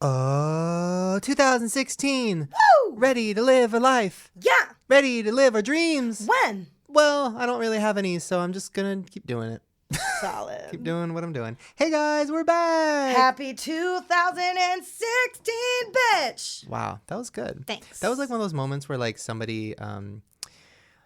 Oh, 2016. Woo! Ready to live a life. Yeah. Ready to live our dreams. When? Well, I don't really have any, so I'm just going to keep doing it. Solid. Keep doing what I'm doing. Hey, guys, we're back. Happy 2016, bitch. Wow, that was good. Thanks. That was like one of those moments where like somebody,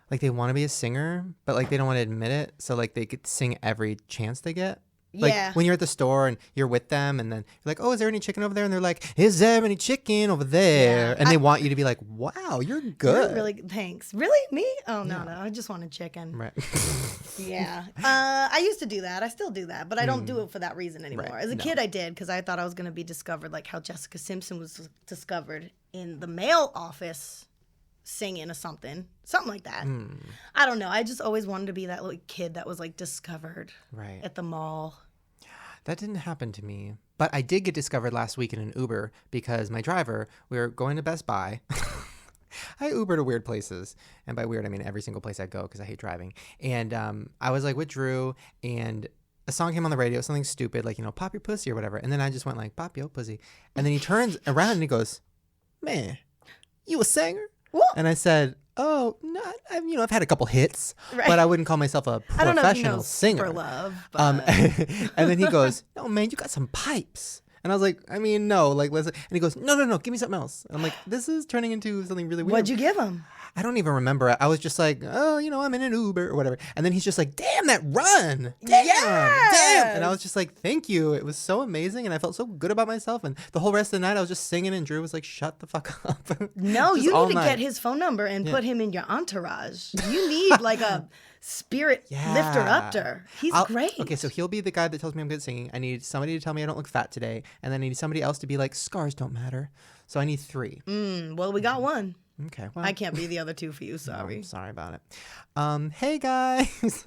like they want to be a singer, but like they don't want to admit it. So like they could sing every chance they get. Like Yeah. when you're at the store and you're with them and then you're like, oh, is there any chicken over there? And they're like, is there any chicken over there? Yeah. And they want you to be like, wow, you're good. You're really thanks. Really? Me? Oh, no. I just wanted chicken. Right. Yeah. I used to do that. I still do that, but I don't do it for that reason anymore. Right. As a No. kid, I did because I thought I was going to be discovered like how Jessica Simpson was discovered in the mail office singing or something like that. I don't know. I just always wanted to be that little kid that was like discovered Right. at the mall. That didn't happen to me. But I did get discovered last week in an Uber because my driver, we were going to Best Buy. I Uber to weird places. And by weird, I mean every single place I go because I hate driving. And I was like with Drew and a song came on the radio, something stupid, like, you know, pop your pussy or whatever. And then I just went like, pop your pussy. And then he turns around and he goes, man, you a singer? What? And I said, oh, no, I've had a couple hits, Right. but I wouldn't call myself a I don't know if you professional know singer. Super Love, but And then he goes, no, man, you got some pipes. And I was like, I mean, no, like, listen. And he goes, no, give me something else. And I'm like, this is turning into something really weird. what'd you give him? I don't even remember. I was just like, oh, I'm in an Uber or whatever. And then he's just like, damn, that run. Damn. And I was just like, thank you. It was so amazing. And I felt so good about myself. And the whole rest of the night, I was just singing. And Drew was like, shut the fuck up. No, Just you all need to night. get his phone number and put him in your entourage. You need like a spirit lifter upper. He's great. Okay, so he'll be the guy that tells me I'm good at singing. I need somebody to tell me I don't look fat today. And then I need somebody else to be like, scars don't matter. So I need 3. Well, we got one. Okay, well. I can't be the other 2 for you. No, Sorry. sorry about it. Hey, guys.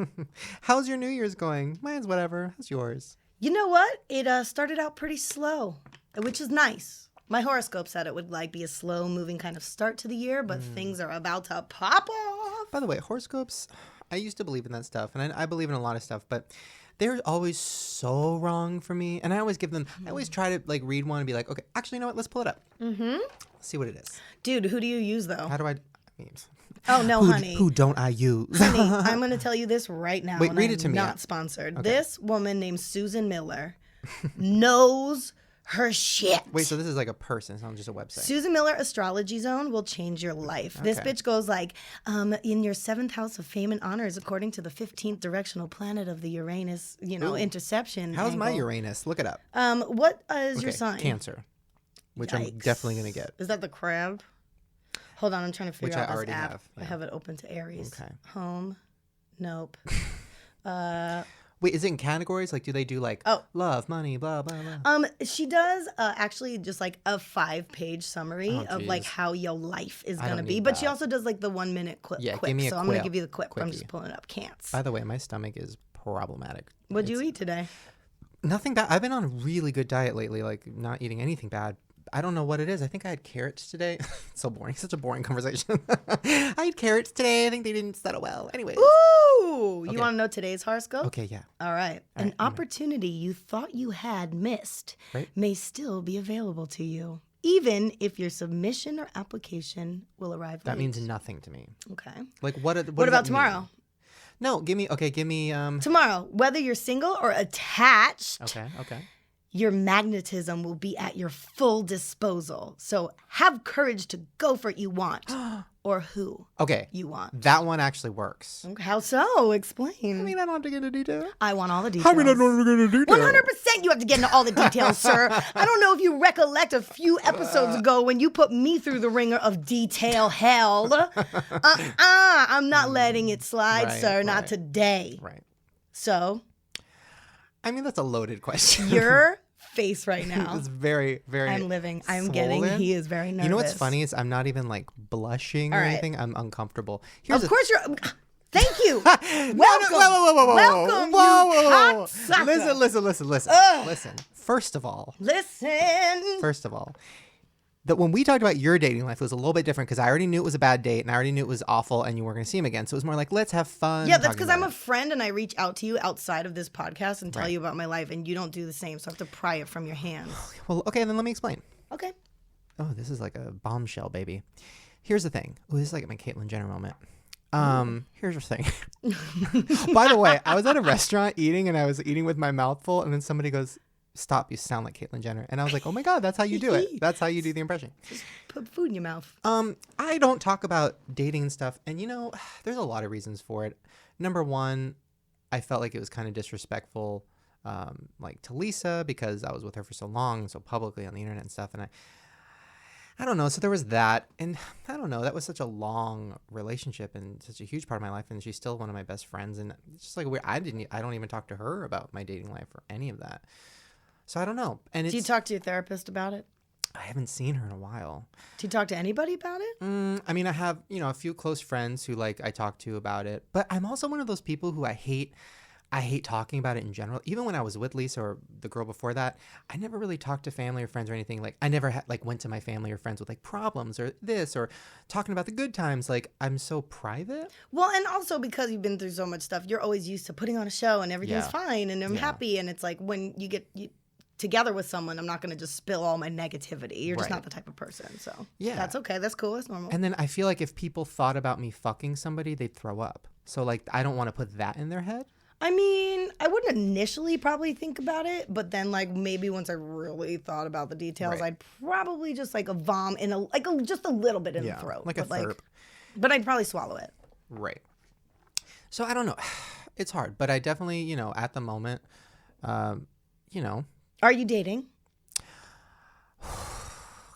How's your New Year's going? Mine's whatever. How's yours? You know what? It started out pretty slow, which is nice. My horoscope said it would like be a slow moving kind of start to the year, but things are about to pop off. By the way, horoscopes, I used to believe in that stuff, and I believe in a lot of stuff, but they're always so wrong for me. And I always give them, I always try to like read one and be like, okay, actually, you know what? Let's pull it up. Mm-hmm. Let's see what it is. Dude, who do you use though? How do I mean, Oh no, honey. who don't I use? Honey, I'm going to tell you this right now. Wait, and read I'm it to me. Not sponsored. Okay. This woman named Susan Miller knows her shit. Wait, so this is like a person. It's not just a website. Susan Miller Astrology Zone will change your life. This Okay. bitch goes like, in your 7th house of fame and honors, according to the 15th directional planet of the Uranus, interception. How's my angle. Uranus? Look it up. What is your Okay, sign? Cancer, which I'm Yikes. definitely going to get. Is that the crab? Hold on, I'm trying to figure Which out I this already app. have, I yeah. have it open to Aries. Okay. Home. Nope. Wait, is it in categories? Like, do they do like love, money, blah, blah, blah? She does actually just like a 5-page summary of like geez. how your life is I gonna don't be. need But she that. also does like the 1-minute quip. Yeah, give me a so I'm gonna quip. give you the quip. I'm Quickie. just pulling it up. Can't. By the way, my stomach is problematic. What'd you eat today? Nothing bad. I've been on a really good diet lately, like not eating anything bad. I don't know what it is. I think I had carrots today. It's so boring. Such a boring conversation. I had carrots today. I think they didn't settle well. Anyways. Ooh! You Okay. want to know today's horoscope? Okay, yeah. All right. An right, opportunity you thought you had missed Right. may still be available to you, even if your submission or application will arrive That late. means nothing to me. Okay. Like, what does What that about mean? tomorrow? No, give me. Tomorrow, whether you're single or attached, Okay. your magnetism will be at your full disposal. So have courage to go for what you want or who Okay. you want. That one actually works. How so? Explain. I mean, I don't have to get into detail. I want all the details. I mean, I don't have to get into detail. 100% you have to get into all the details, sir. I don't know if you recollect a few episodes ago when you put me through the ringer of detail hell. I'm not letting it slide, Right, sir. Not right. today. Right. So, I mean, that's a loaded question. your face right now. It's very, very. I'm living. I'm swollen. getting. He is very nervous. You know what's funny is I'm not even like blushing or All right. anything. I'm uncomfortable. Here's Of course you're. Thank you. Welcome. Welcome. Welcome, you cocksucker. Listen. First of all, Listen. that when we talked about your dating life, it was a little bit different because I already knew it was a bad date and I already knew it was awful and you weren't going to see him again. So it was more like, let's have fun. Yeah, that's talking because I'm about a friend and I reach out to you outside of this podcast and tell Right. you about my life, and you don't do the same. So I have to pry it from your hands. it. Well, okay, then let me explain. Okay. Oh, this is like a bombshell, baby. Here's the thing. Oh, this is like my Caitlyn Jenner moment. Here's the thing. By the way, I was at a restaurant eating, and I was eating with my mouth full, and then somebody goes, "Stop, you sound like Caitlyn Jenner." And I was like, "Oh my God, that's how you do it. That's how you do the impression." Just put food in your mouth. I don't talk about dating and stuff, and there's a lot of reasons for it. Number one, I felt like it was kind of disrespectful, like to Lisa, because I was with her for so long, so publicly on the internet and stuff, and I don't know. So there was that, and I don't know. That was such a long relationship and such a huge part of my life, and she's still one of my best friends. And it's just like weird. I don't even talk to her about my dating life or any of that. So I don't know. And Do you talk to your therapist about it? I haven't seen her in a while. Do you talk to anybody about it? I mean, I have a few close friends who like I talk to about it, but I'm also one of those people who I hate talking about it in general. Even when I was with Lisa or the girl before that, I never really talked to family or friends or anything. Like I never went to my family or friends with like problems or this or talking about the good times. Like I'm so private. Well, and also because you've been through so much stuff, you're always used to putting on a show and everything's fine and I'm happy. And it's like when you get together with someone, I'm not going to just spill all my negativity. You're just not the type of person. So that's okay. That's cool. That's normal. And then I feel like if people thought about me fucking somebody, they'd throw up. So like I don't want to put that in their head. I mean, I wouldn't initially probably think about it, but then like maybe once I really thought about the details, I'd probably just like a vom in just a little bit in the throat, like a thurp. But I'd probably swallow it. Right. So I don't know. It's hard, but I definitely, at the moment, Are you dating?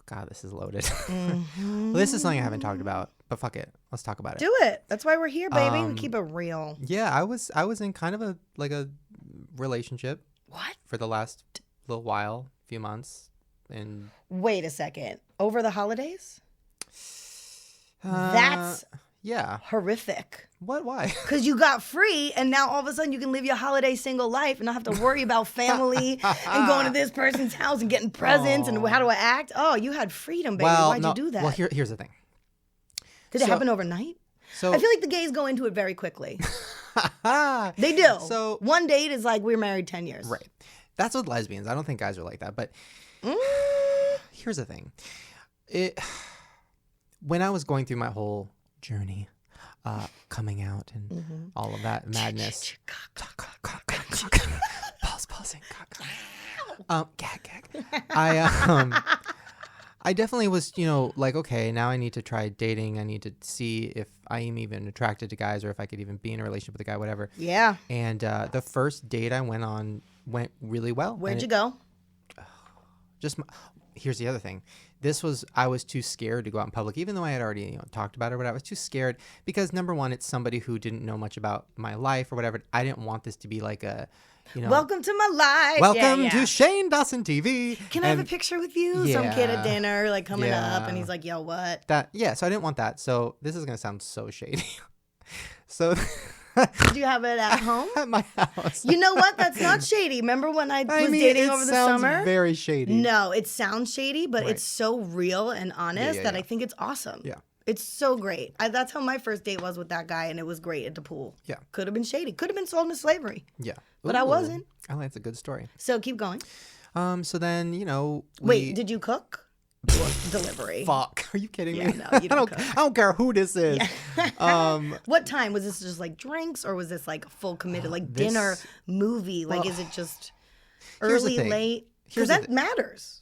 God, this is loaded. Well, this is something I haven't talked about, but fuck it. Let's talk about it. Do it. That's why we're here, baby. We keep it real. Yeah, I was in kind of a relationship. What? For the last little while, few months, and wait a second. Over the holidays? That's horrific. What? Why? Because you got free, and now all of a sudden you can live your holiday single life and not have to worry about family and going to this person's house and getting presents and how do I act? Oh, you had freedom, baby. Why'd you do that? Well, here's the thing. Did it happen overnight? So I feel like the gays go into it very quickly. They do. So one date is like we're married 10 years. Right. That's with lesbians. I don't think guys are like that. But here's the thing. When I was going through my whole journey, coming out and all of that madness. Pausing. Gag. I definitely was, like, okay, now I need to try dating. I need to see if I am even attracted to guys or if I could even be in a relationship with a guy, whatever. Yeah. And the first date I went on went really well. Where'd you go? Here's the other thing. I was too scared to go out in public, even though I had already talked about it or whatever. I was too scared because, number one, it's somebody who didn't know much about my life or whatever. I didn't want this to be like a, welcome to my life. Welcome to Shane Dawson TV. Can I have a picture with you? Some kid at dinner, like coming up, and he's like, yo, what? So I didn't want that. So this is going to sound so shady. So... Did you have it at home? At my house. You know what? That's not shady. Remember when I was dating over the summer? It sounds very shady. No, it sounds shady, but it's so real and honest that I think it's awesome. Yeah. It's so great. That's how my first date was with that guy, and it was great at the pool. Yeah. Could have been shady. Could have been sold into slavery. Yeah. But I wasn't. Oh, that's a good story. So keep going. So then, Wait, did you cook? Or delivery? Fuck. Are you kidding me? No, you don't cook. I don't care who this is. Yeah. What time? Was this just like drinks or was this like full committed, like dinner, movie? Like, is it just early, late? Because that matters.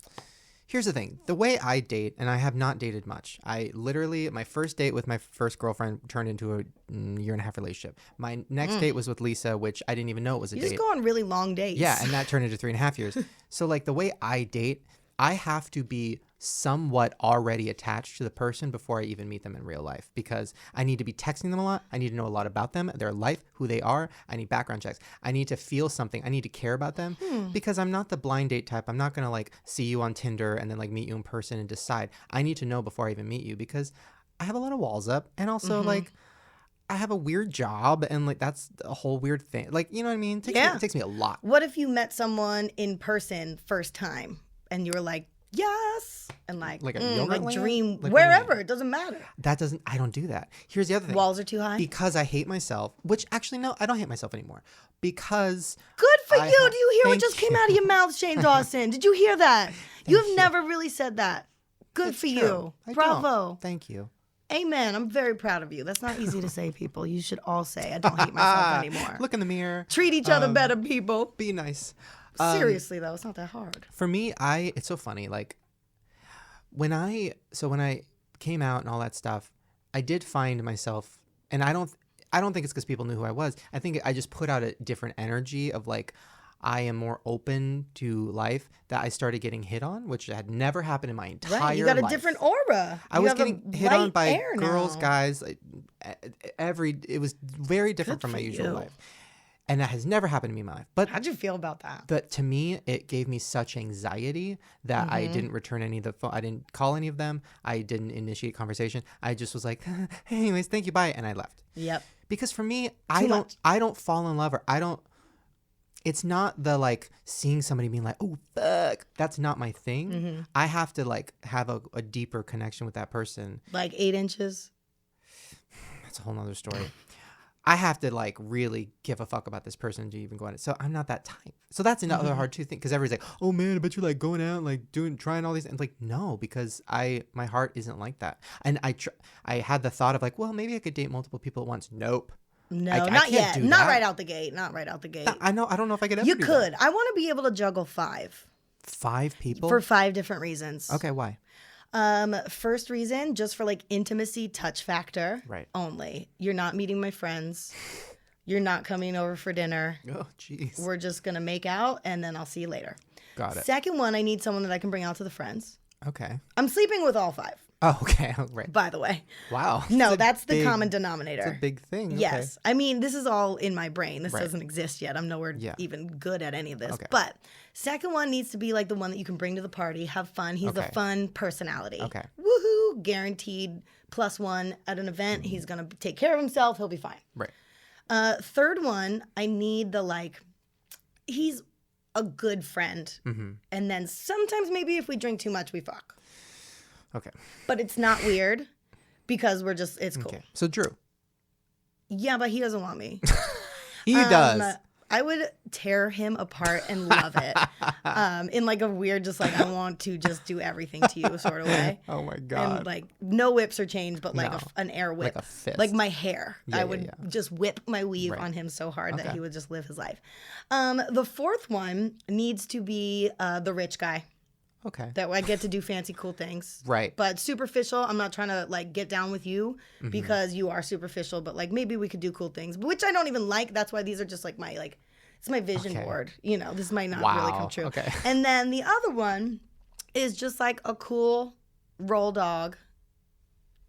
Here's the thing. The way I date, and I have not dated much. I literally, my first date with my first girlfriend turned into a 1.5-year relationship. My next date was with Lisa, which I didn't even know it was a date. You just go on really long dates. Yeah, and that turned into 3.5 years. So like the way I date, I have to be somewhat already attached to the person before I even meet them in real life because I need to be texting them a lot. I need to know a lot about them, their life, who they are. I need background checks. I need to feel something. I need to care about them because I'm not the blind date type. I'm not going to like see you on Tinder and then like meet you in person and decide. I need to know before I even meet you because I have a lot of walls up and also like I have a weird job and like that's a whole weird thing. Like, you know what I mean? It takes me a lot. What if you met someone in person first time and you were like, yes, and like Like a Yogurtland? dream Like, what do you wherever. mean? It doesn't matter. I don't do that. Here's the other thing. Walls are too high. Because I hate myself, which actually, no, I don't hate myself anymore. Because Good for I you. ha- Do you hear what Thank just came you. out of your mouth, Shane Dawson? Did you hear that? You have you. never really said that. Good it's for true. you. I Bravo. don't. Thank you. Amen. I'm very proud of you. That's not easy to say, people. You should all say, I don't hate myself anymore. Look in the mirror. Treat each other better, people. Be nice. Seriously, though, it's not that hard. For me, it's so funny. Like when I came out and all that stuff, I did find myself, and I don't think it's because people knew who I was. I think I just put out a different energy of like, I am more open to life, that I started getting hit on, which had never happened in my entire life. Right. You got a different aura. I You was have a getting hit on light by air girls, now. guys. Like, it was very different Good from my for usual you. life. And that has never happened to me in my life. But How'd you feel about that? But to me, it gave me such anxiety that I Mm-hmm. didn't return any of the phone. I didn't call any of them. I didn't initiate conversation. I just was like, anyways, thank you, bye, and I left. Yep. Because for me, Too much. I don't fall in love, or I don't. It's not the like seeing somebody being like, oh fuck. That's not my thing. Mm-hmm. I have to like have a deeper connection with that person. Like 8 inches. That's a whole nother story. I have to like really give a fuck about this person to even go on it. So I'm not that type. So that's another Mm-hmm. hard too thing, because everybody's like, oh man, I bet you're like going out and like trying all these, and like, no, because my heart isn't like that. And I had the thought of like, well, maybe I could date multiple people at once. Nope. No, I not can't yet. do Not that. right out the gate. Not right out the gate. I don't know if I could ever You do could. that. I want to be able to juggle 5 5 people? for 5 different reasons. Okay, why? First reason, just for like intimacy, touch factor. Right. Only. You're not meeting my friends. You're not coming over for dinner. Oh, jeez. We're just going to make out and then I'll see you later. Got it. Second one, I need someone that I can bring out to the friends. Okay. I'm sleeping with all 5, Oh, okay. Right. by the way. Wow. No, It's a that's the big- common denominator. It's a big thing. Yes. I mean, this is all in my brain. This Right. doesn't exist yet. I'm nowhere Yeah. even good at any of this. Okay. But second one needs to be like the one that you can bring to the party, have fun. He's the Okay. fun personality. Okay. Woohoo, guaranteed +1 at an event. He's going to take care of himself. He'll be fine. Right. Third one, I need the like, he's a good friend. Mm-hmm. And then sometimes maybe if we drink too much, we fuck. Okay. But it's not weird because it's cool. Okay. So Drew. Yeah, but he doesn't want me. He does. I would tear him apart and love it. In like a weird, just like I want to just do everything to you sort of way. Oh my God. And like no whips or chains, but like No. an air whip. Like a fist. Like my hair. Yeah, I yeah, would yeah. just whip my weave Right. on him so hard that Okay. he would just live his life. The fourth one needs to be the rich guy. Okay. That I get to do fancy cool things. Right. But superficial, I'm not trying to like get down with you Mm-hmm. because you are superficial, but like maybe we could do cool things, which I don't even like. That's why these are just like my like it's my vision Okay. board. You know, this might not really Wow. come true. Okay. And then the other one is just like a cool roll dog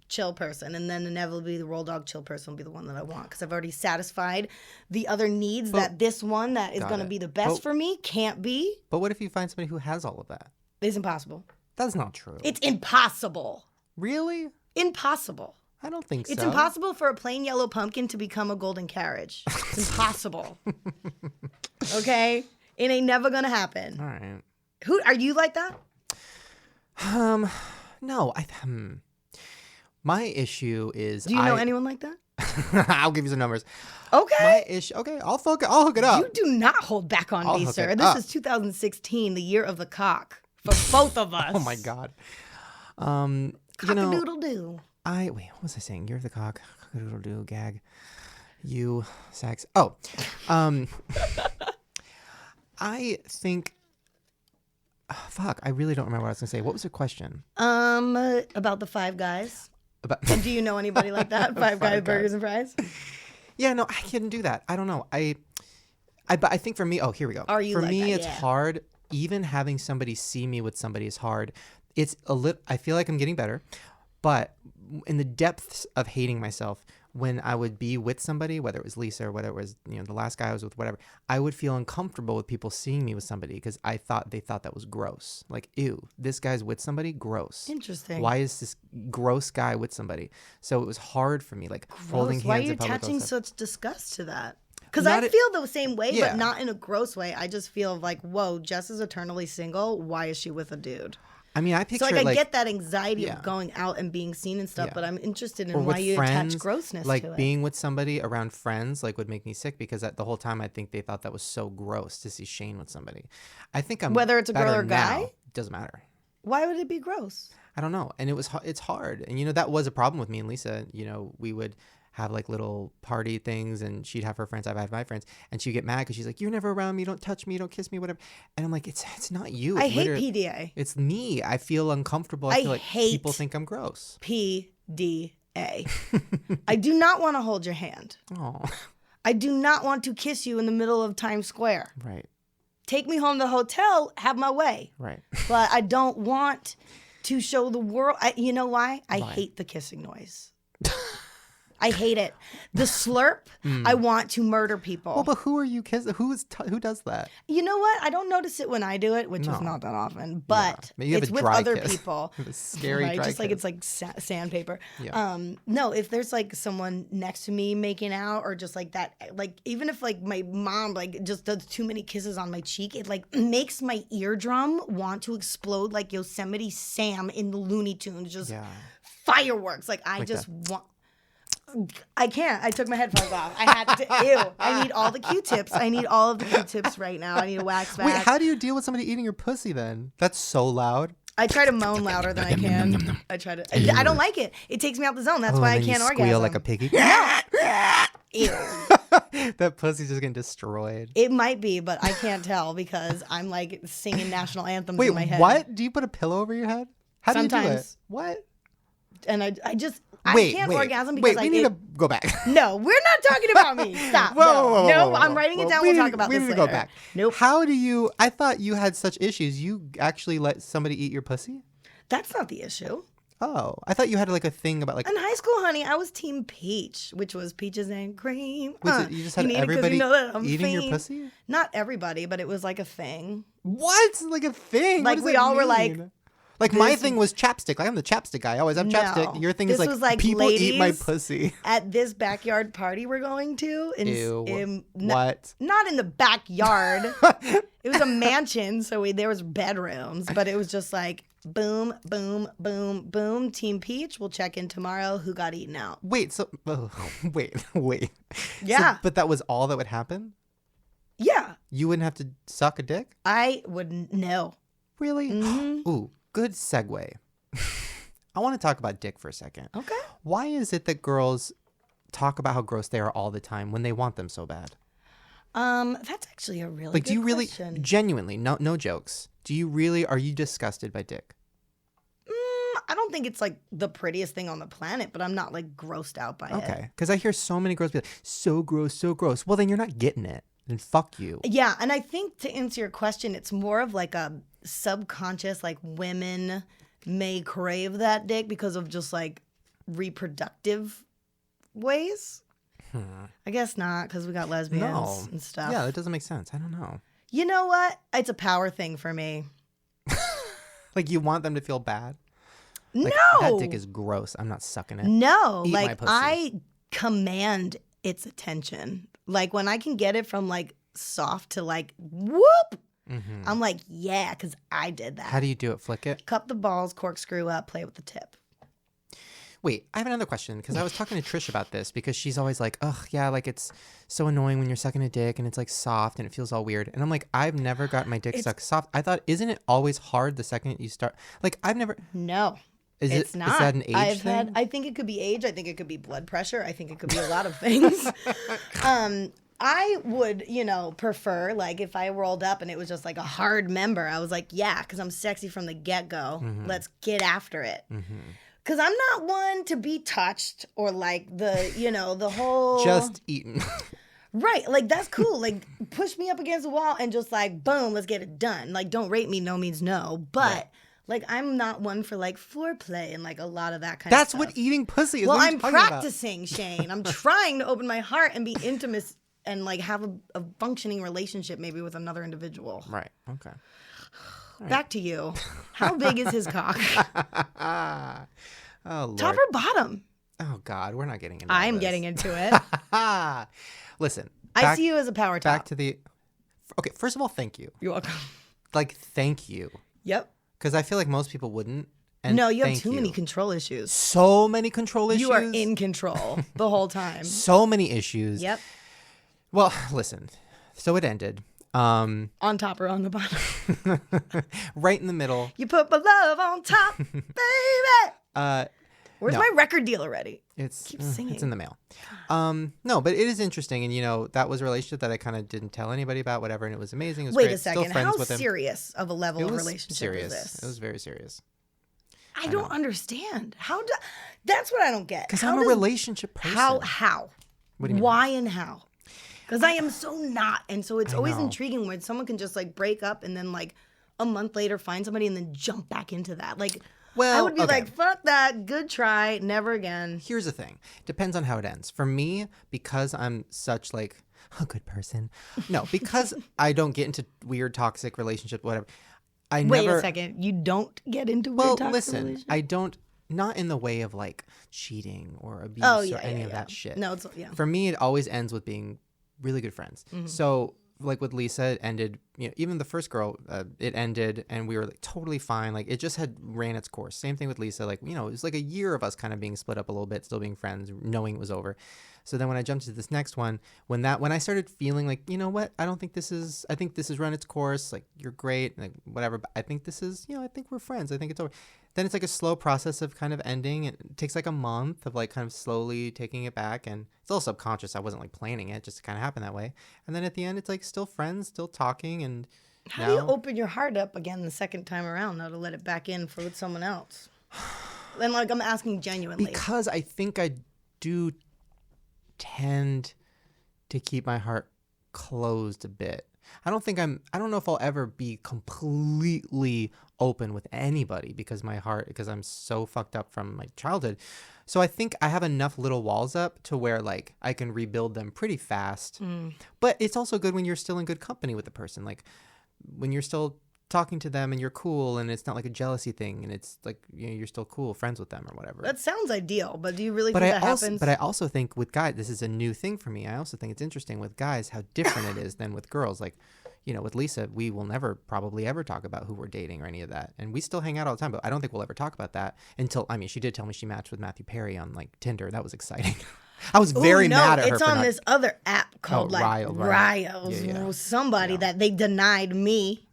chill person, and then inevitably the roll dog chill person will be the one that I want because I've already satisfied the other needs that this one that is Got going to it. be the best But- for me can't be. But what if you find somebody who has all of that? It's impossible. That's not true. It's impossible. Really? Impossible. I don't think so. It's impossible for a plain yellow pumpkin to become a golden carriage. It's impossible. Okay? It ain't never gonna happen. All right. Who are you like that? No. My issue is. Do you know anyone like that? I'll give you some numbers. Okay. My issue. Okay, I'll hook it up. You do not hold back on I'll me, hook sir. it This up. is 2016, the year of the cock for both of us. Oh my God. You know, Cock-a-doodle-doo. wait. What was I saying? You're the cock. Cock-a-doodle-doo. Gag. You sex. Oh. I think. Fuck. I really don't remember what I was gonna say. What was the question? About the Five Guys. About. Do you know anybody like that? Five Guys Five Burgers and Fries. Yeah, no, I couldn't do that. I don't know. But I think for me, here we go. Are you for like me, that? it's Yeah. hard. Even having somebody see me with somebody is hard. It's I feel like I'm getting better, but in the depths of hating myself, when I would be with somebody, whether it was Lisa or whether it was the last guy I was with, whatever, I would feel uncomfortable with people seeing me with somebody because they thought that was gross. Like, ew, this guy's with somebody, gross. Interesting. Why is this gross guy with somebody? So it was hard for me, like holding Gross. Why are hands you in public. attaching such disgust to that? Because I Not feel the same way, Yeah. but not in a gross way. I just feel like, whoa, Jess is eternally single. Why is she with a dude? I mean, I picture So like I like get that anxiety Yeah. of going out and being seen and stuff, Yeah. but I'm interested in or why with you friends, attach grossness like to it. being with somebody around friends, like would make me sick because the whole time I think they thought that was so gross to see Shane with somebody. I think I'm Whether it's a girl better or guy? now. Doesn't matter. Why would it be gross? I don't know. And it's hard. And, that was a problem with me and Lisa. We would have like little party things and she'd have her friends, I'd have my friends. And she'd get mad because she's like, you're never around me. Don't touch me. Don't kiss me, whatever. And I'm like, it's not you. I It's hate literally- PDA. It's me. I feel uncomfortable. I I feel like hate- people think I'm gross. PDA. I do not want to hold your hand. Oh, I do not want to kiss you in the middle of Times Square. right, Take me home to the hotel, have my way. right. But I don't want to show the world. You know why? I Why? hate the kissing noise. I hate it. The slurp, I want to murder people. Well, but who are you kissing? Who does that? You know what? I don't notice it when I do it, which is No. not that often, but Maybe you have it's a with dry other kiss. people. A scary Right? dry Just like kiss. it's like sandpaper. Yeah. No, if there's like someone next to me making out or just like that, like even if like my mom like just does too many kisses on my cheek, it like makes my eardrum want to explode like Yosemite Sam in the Looney Tunes, just Yeah. fireworks. Like I Like just want. I can't. I took my headphones off. I had to. Ew. I need all the Q-tips. I need all of the Q-tips right now. I need a wax back. Wait, how do you deal with somebody eating your pussy then? That's so loud. I try to moan louder than I can. I try to. I don't like it. It takes me out the zone. That's Oh, why I and then can't you orgasm. squeal like a piggy. Ew. That pussy's just getting destroyed. It might be, but I can't tell because I'm like singing national anthems Wait, in my head. what? Do you put a pillow over your head? How do you do it? Sometimes. What? And I just Wait, I can't wait, orgasm because wait. We need to go back. No, we're not talking about me. Stop. No, I'm writing it down. We'll talk about we this need to later. go back. Nope. How do you? I thought you had such issues. You actually let somebody eat your pussy? That's not the issue. Oh, I thought you had like a thing about like. In high school, honey, I was Team Peach, which was peaches and cream. Was it, you just had need it 'cause everybody you know that I'm eating your fiend. pussy? Not everybody, but it was like a thing. What? Like a thing? What Like, does we that all were like, mean? Like my this- thing was chapstick. Like I'm the chapstick guy. I always have No. chapstick. Your thing This is was like, people eat my ladies, pussy. At this backyard party we're going to. Ew. What? Not in the backyard. It was a mansion, so there was bedrooms, but it was just like boom, boom, boom, boom. Team Peach, we'll check in tomorrow. Who got eaten out? Wait. So wait. Yeah. So, but that was all that would happen. Yeah. You wouldn't have to suck a dick. I would know. Really? Mm-hmm. Ooh, good segue. I want to talk about dick for a second. Okay. Why is it that girls talk about how gross they are all the time when they want them so bad? That's actually a really Like, good do you really, question. genuinely, no jokes, are you disgusted by dick? I don't think it's like the prettiest thing on the planet, but I'm not like grossed out by it. Okay. Because I hear so many girls be like, so gross, so gross. Well, then you're not getting it. Then fuck you. Yeah, and I think to answer your question, it's more of like a subconscious, like women may crave that dick because of just like reproductive ways. I guess not, because we got lesbians No. and stuff. Yeah, that doesn't make sense. I don't know. You know what? It's a power thing for me. Like, you want them to feel bad? Like, No! that dick is gross. I'm not sucking it. No, Eat my like pussy. I command its attention. Like when I can get it from like soft to like whoop, I'm like, yeah, because I did that. How do you do it? Flick it? Cup the balls, corkscrew up, play with the tip. Wait, I have another question because I was talking to Trish about this because she's always like, ugh, yeah, like it's so annoying when you're sucking a dick and it's like soft and it feels all weird. And I'm like, I've never got my dick sucked soft. I thought, isn't it always hard the second you start? Like, I've never. No. Is It's it? not. Is that an age thing? I think it could be age. I think it could be blood pressure. I think it could be a lot of things. I would, prefer like if I rolled up and it was just like a hard member. I was like, yeah, because I'm sexy from the get go. Let's get after it. Because I'm not one to be touched or like the whole Just eaten. right. Like that's cool. Like push me up against the wall and just like boom, let's get it done. Like don't rape me. No means no. But. Right. Like, I'm not one for, like, foreplay and, like, a lot of that kind That's of stuff. what eating pussy is. Well, what are you I'm talking about? practicing, Shane. I'm trying to open my heart and be intimate and, like, have a functioning relationship maybe with another individual. Right. Okay. Back to you. How big is his cock? Oh, Lord. Top or bottom? Oh, God. We're not getting into I'm this. getting into it. Listen, I see you as a power top. Back to the. Okay, first of all, thank you. You're welcome. Like, thank you. Yep. Because I feel like most people wouldn't. And No, you have thank too many control issues. So many control issues. You are in control the whole time. So many issues. Yep. Well, listen. So it ended. On top or on the bottom? Right in the middle. You put my love on top, baby. Where's no. my record deal already? Keep singing. It's in the mail. No, but it is interesting, and that was a relationship that I kind of didn't tell anybody about, whatever, and it was amazing. It was Wait great. a second. Still friends How with him. serious of a level It of was relationship serious. is this? It was very serious. I don't understand. That's what I don't get. Because I'm a relationship person. How? What do you mean? Why and how? Because I am so not, and so it's always know. intriguing when someone can just like break up and then like a month later find somebody and then jump back into that. Like, Well, I would be okay. like, fuck that, good try, never again. Here's the thing. Depends on how it ends. For me, because I'm such like a good person. No, because I don't get into weird toxic relationship, whatever. Wait a second, you don't get into weird Well, toxic listen, relationships? I don't. Not in the way of like cheating or abuse or any of that shit. No, it's yeah. For me, it always ends with being really good friends. Mm-hmm. So, like with Lisa, it ended. Even the first girl, it ended, and we were like totally fine. Like it just had ran its course. Same thing with Lisa. Like it was like a year of us kind of being split up a little bit, still being friends, knowing it was over. So then when I jumped to this next one, when I started feeling like, you know what, I think this has run its course. Like you're great, like whatever. But I think this is, I think we're friends. I think it's over. Then it's like a slow process of kind of ending. It takes like a month of like kind of slowly taking it back, and it's all subconscious. I wasn't like planning it; just kind of happened that way. And then at the end, it's like still friends, still talking, and How do you open your heart up again the second time around, though, to let it back in with someone else? And like I'm asking genuinely. Because I think I do tend to keep my heart closed a bit. I don't know if I'll ever be completely open with anybody because I'm so fucked up from my childhood. So I think I have enough little walls up to where like I can rebuild them pretty fast. But it's also good when you're still in good company with the person. Like when you're still talking to them and you're cool and it's not like a jealousy thing and it's like you're still cool friends with them or whatever. That sounds ideal, but do you really think that happens? But I also think with guys, this is a new thing for me. I also think it's interesting with guys how different it is than with girls. Like, with Lisa, we will never probably ever talk about who we're dating or any of that. And we still hang out all the time, but I don't think we'll ever talk about that until, she did tell me she matched with Matthew Perry on like Tinder. That was exciting. I was very mad at her. It's on this other app called Ryo. Yeah. Somebody that they denied me.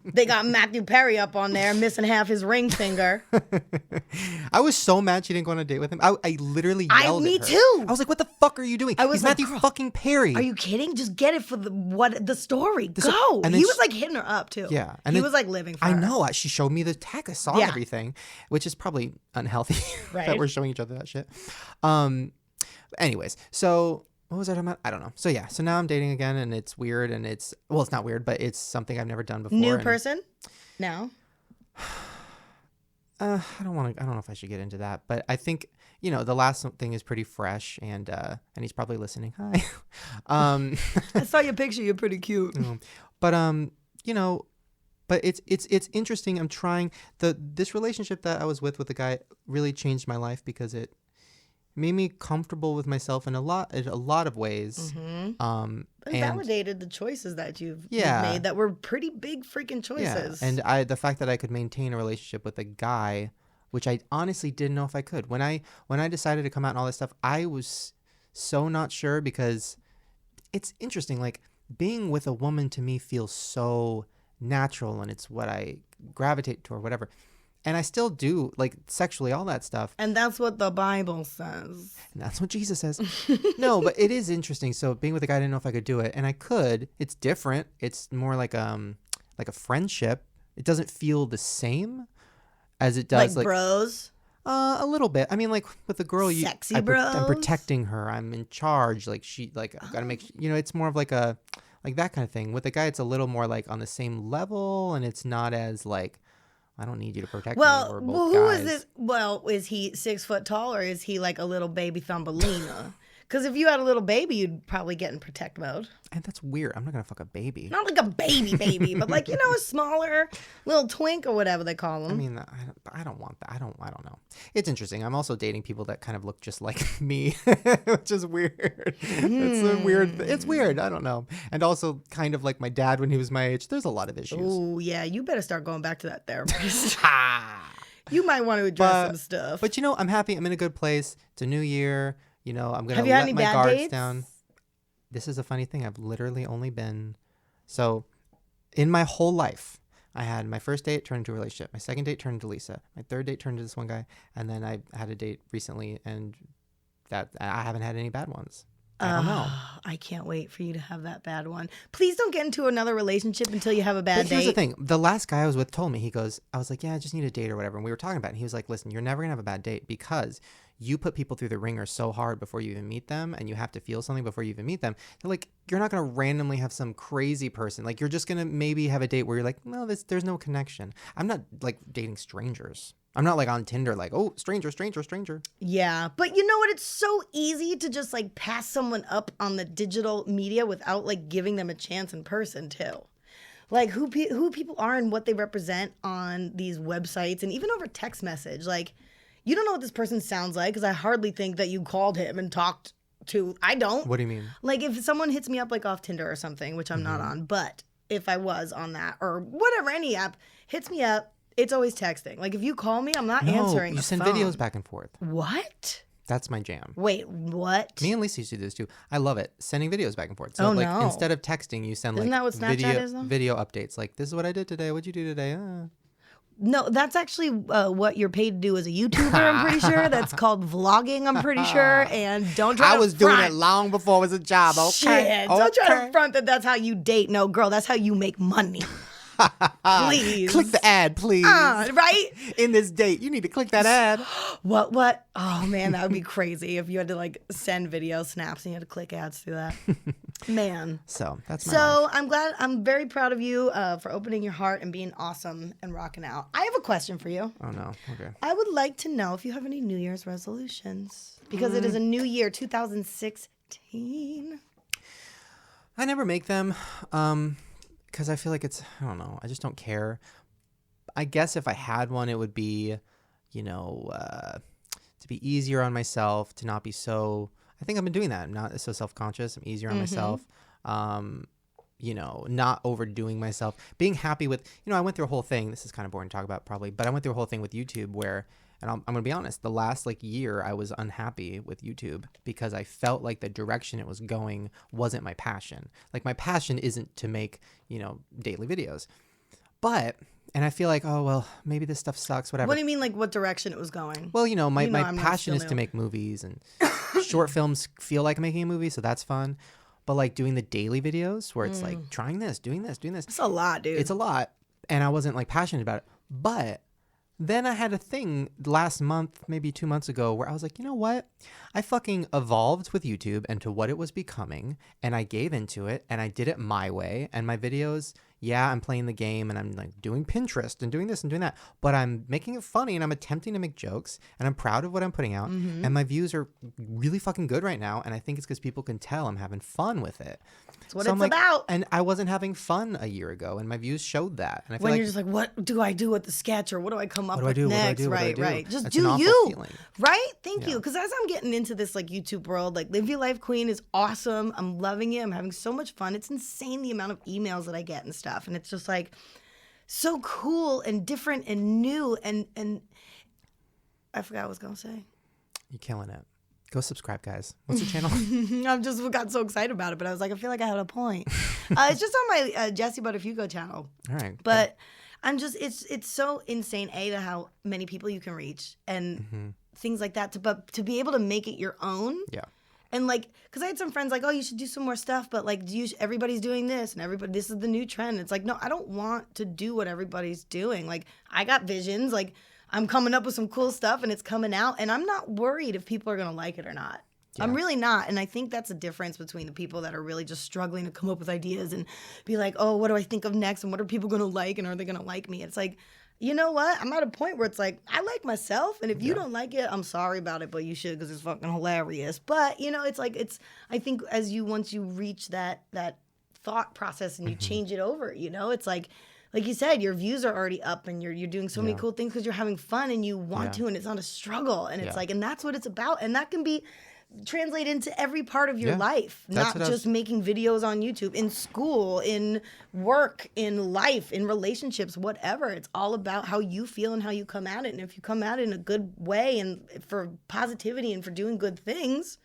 They got Matthew Perry up on there, missing half his ring finger. I was so mad she didn't go on a date with him. I literally yelled at her. Me too. I was like, "What the fuck are you doing? He's Matthew fucking Perry." Are you kidding? Just get it for the story. Go. And he was like hitting her up too. Yeah, and he was like living for her. I know. She showed me the tag. I saw everything, which is probably unhealthy that we're showing each other that shit. Anyways, so. What was I talking about? I don't know. So yeah, so now I'm dating again, and it's weird, and it's not weird, but it's something I've never done before. New person? No. I don't know if I should get into that, but I think the last thing is pretty fresh, and he's probably listening. Hi. I saw your picture. You're pretty cute. But but it's interesting. I'm trying this relationship that I was with the guy really changed my life because it made me comfortable with myself in a lot of ways. And validated the choices that you've made that were pretty big freaking choices. Yeah. And the fact that I could maintain a relationship with a guy, which I honestly didn't know if I could. When I decided to come out and all this stuff, I was so not sure because it's interesting. Like being with a woman to me feels so natural and it's what I gravitate toward, whatever. And I still do, like, sexually, all that stuff. And that's what the Bible says. And that's what Jesus says. No, but it is interesting. So being with a guy, I didn't know if I could do it. And I could. It's different. It's more like a friendship. It doesn't feel the same as it does. Like bros? A little bit. I mean, like, with a girl, Sexy bros? I'm protecting her. I'm in charge. Like, I've got to make, it's more of like that kind of thing. With a guy, it's a little more, like, on the same level. And it's not as, like, I don't need you to protect me. We're both who guys. is this? Well, is he 6 foot tall or is he like a little baby Thumbelina? Because if you had a little baby, you'd probably get in protect mode. And that's weird. I'm not gonna fuck a baby. Not like a baby, but like, a smaller little twink or whatever they call them. I mean, I don't want that. I don't know. It's interesting. I'm also dating people that kind of look just like me, which is weird. It's a weird. It's weird. I don't know. And also kind of like my dad when he was my age. There's a lot of issues. Oh yeah, you better start going back to that therapist. You might want to address some stuff. But I'm happy. I'm in a good place. It's a new year. I'm gonna Have you had let any my bad guards dates? down. This is a funny thing. I've literally only been in my whole life. I had my first date turned into a relationship. My second date turned into Lisa. My third date turned into this one guy, and then I had a date recently, and that I haven't had any bad ones. I don't know. I can't wait for you to have that bad one. Please don't get into another relationship until you have a bad But here's date. the thing. The last guy I was with told me, I was like, yeah, I just need a date or whatever. And we were talking about it. And he was like, listen, you're never going to have a bad date because you put people through the ringer so hard before you even meet them, and you have to feel something before you even meet them. They're like, you're not going to randomly have some crazy person. Like, you're just going to maybe have a date where you're like, no, there's no connection. I'm not like dating strangers. I'm not like on Tinder, like, oh, stranger. Yeah, but you know what? It's so easy to just like pass someone up on the digital media without like giving them a chance in person too. Like who people are and what they represent on these websites and even over text message. Like, you don't know what this person sounds like because I hardly think that you called him and talked to. I don't. What do you mean? Like if someone hits me up like off Tinder or something, which I'm not on, but if I was on that or whatever, any app hits me up. It's always texting. Like, if you call me, I'm not answering you the send phone. videos back and forth. What? That's my jam. Wait, what? Me and Lisa used to do this too. I love it. Sending videos back and forth. So Oh, like no. instead of texting, you send Isn't like that what Snapchat is, though? video updates. Like, this is what I did today. What'd you do today? No, that's actually what you're paid to do as a YouTuber, I'm pretty sure. That's called vlogging, I'm pretty sure. And don't try to I was doing front. it long before it was a job. Okay. Shit, don't try to front that that's how you date. No, girl, that's how you make money. Please. Click the ad, please. Right? In this date, you need to click that ad. What? Oh, man, that would be crazy if you had to, like, send video snaps and you had to click ads through that. Man. So that's my life. I'm very proud of you for opening your heart and being awesome and rocking out. I have a question for you. Oh, no. Okay. I would like to know if you have any New Year's resolutions because it is a new year, 2016. I never make them because I feel like I don't know. I just don't care. I guess if I had one, it would be, to be easier on myself, to not be so, I think I've been doing that. I'm not so self-conscious. I'm easier on myself. Not overdoing myself, being happy with, I went through a whole thing. This is kind of boring to talk about probably, but I went through a whole thing with YouTube where, and I'm going to be honest, the last year I was unhappy with YouTube because I felt like the direction it was going wasn't my passion. Like my passion isn't to make, daily videos, and I feel like, oh, well, maybe this stuff sucks, whatever. What do you mean, like, what direction it was going? Well, my I'm not passion is still to new. make movies, and short films feel like making a movie, so that's fun. But like doing the daily videos where it's like trying this, doing this. It's a lot, dude. It's a lot. And I wasn't like passionate about it. But then I had a thing last month, maybe 2 months ago, where I was like, you know what? I fucking evolved with YouTube and to what it was becoming. And I gave into it and I did it my way. And my videos, yeah, I'm playing the game and I'm like doing Pinterest and doing this and doing that. But I'm making it funny and I'm attempting to make jokes and I'm proud of what I'm putting out. And my views are really fucking good right now. And I think it's because people can tell I'm having fun with it. That's what So it's I'm like, about. and I wasn't having fun a year ago, and my views showed that. And I feel When like you're just like, what do I do with the sketch or what do I come up do I with do? What do I next? do? What do I Right, do? right. Just That's an do awful you. feeling. Right? Thank you. Yeah. Because as I'm getting into this like YouTube world, like Live Your Life Queen is awesome. I'm loving it. I'm having so much fun. It's insane the amount of emails that I get and stuff. And it's just like so cool and different and new and I forgot what I was gonna say. You're killing it. Go subscribe, guys. What's your channel? I'm just got so excited about it, but I was like, I feel like I had a point. It's just on my Jessie Buttafuoco channel. All right. But I'm just it's so insane to how many people you can reach and things like that but to be able to make it your own. Yeah. And like, because I had some friends like, oh, you should do some more stuff, but like, everybody's doing this and this is the new trend. It's like, no, I don't want to do what everybody's doing. Like, I got visions. Like, I'm coming up with some cool stuff and it's coming out, and I'm not worried if people are gonna like it or not. Yeah. I'm really not, and I think that's a difference between the people that are really just struggling to come up with ideas and be like, oh, what do I think of next, and what are people gonna like, and are they gonna like me? It's like, you know what? I'm at a point where it's like, I like myself. And if you don't like it, I'm sorry about it, but you should because it's fucking hilarious. But, you know, it's like, I think once you reach that thought process and you change it over, you know, it's like you said, your views are already up and you're doing so many cool things because you're having fun and you want to, and it's not a struggle. And it's like, and that's what it's about. And that can be translate into every part of your life, not just making videos on YouTube, in school, in work, in life, in relationships, whatever. It's all about how you feel and how you come at it. And if you come at it in a good way and for positivity and for doing good things,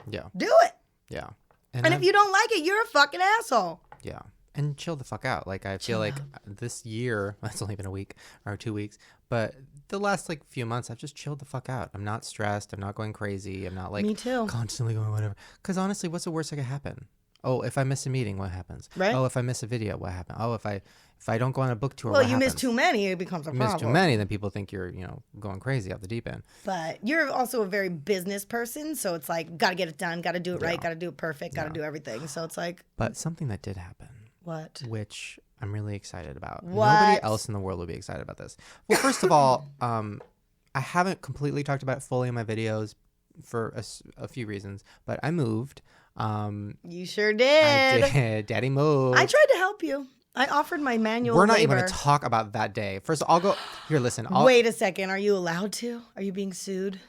do it. Yeah. And if you don't like it, you're a fucking asshole. Yeah. And chill the fuck out. Like, I feel like this year, it's only been a week or 2 weeks, but the last like few months, I've just chilled the fuck out. I'm not stressed. I'm not going crazy. I'm not like Me too. constantly going whatever. Because honestly, what's the worst that could happen? Oh, if I miss a meeting, what happens? Right. Oh, if I miss a video, what happens? Oh, if I don't go on a book tour, Well, what you happens? miss too many, it becomes a problem. Miss too many, then people think you're, going crazy off the deep end. But you're also a very business person, so it's like, got to get it done, got to do it right, got to do it perfect, got to do everything. So it's like... But something that did happen. What? Which I'm really excited about. What? Nobody else in the world would be excited about this. Well, first of all, I haven't completely talked about it fully in my videos for a few reasons, but I moved. You sure did. I did. Daddy moved. I tried to help you. I offered my manual We're not labor. even going to talk about that day. First, I'll go. Here, listen. Wait a second. Are you allowed to? Are you being sued?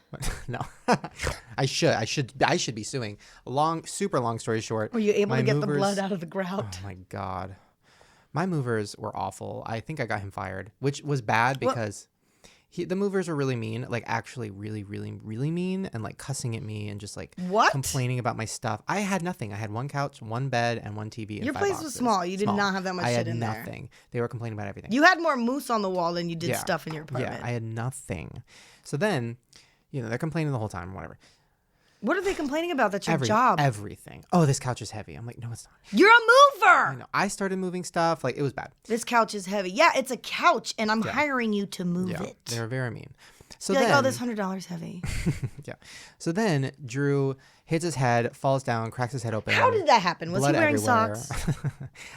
No. I should be suing. Super long story short. Were you able to get the movers- blood out of the grout? Oh my God. My movers were awful. I think I got him fired, which was bad because the movers were really mean, like actually really, really, really mean, and like cussing at me and just like complaining about my stuff. I had nothing. I had one couch, one bed, and one TV. And Your 5 place boxes. was small. You did not have that much shit in there. I had nothing. They were complaining about everything. You had more moose on the wall than you did stuff in your apartment. Yeah, I had nothing. So then, they're complaining the whole time, whatever. What are they complaining about? That's your job. Everything. Oh, this couch is heavy. I'm like, no, it's not. You're a mover. I know. I started moving stuff. Like, it was bad. This couch is heavy. Yeah, it's a couch, and I'm hiring you to move it. They were very mean. So You're then, like, oh, this $100 heavy. Yeah. So then Drew hits his head, falls down, cracks his head open. How did that happen? Was he wearing everywhere. socks?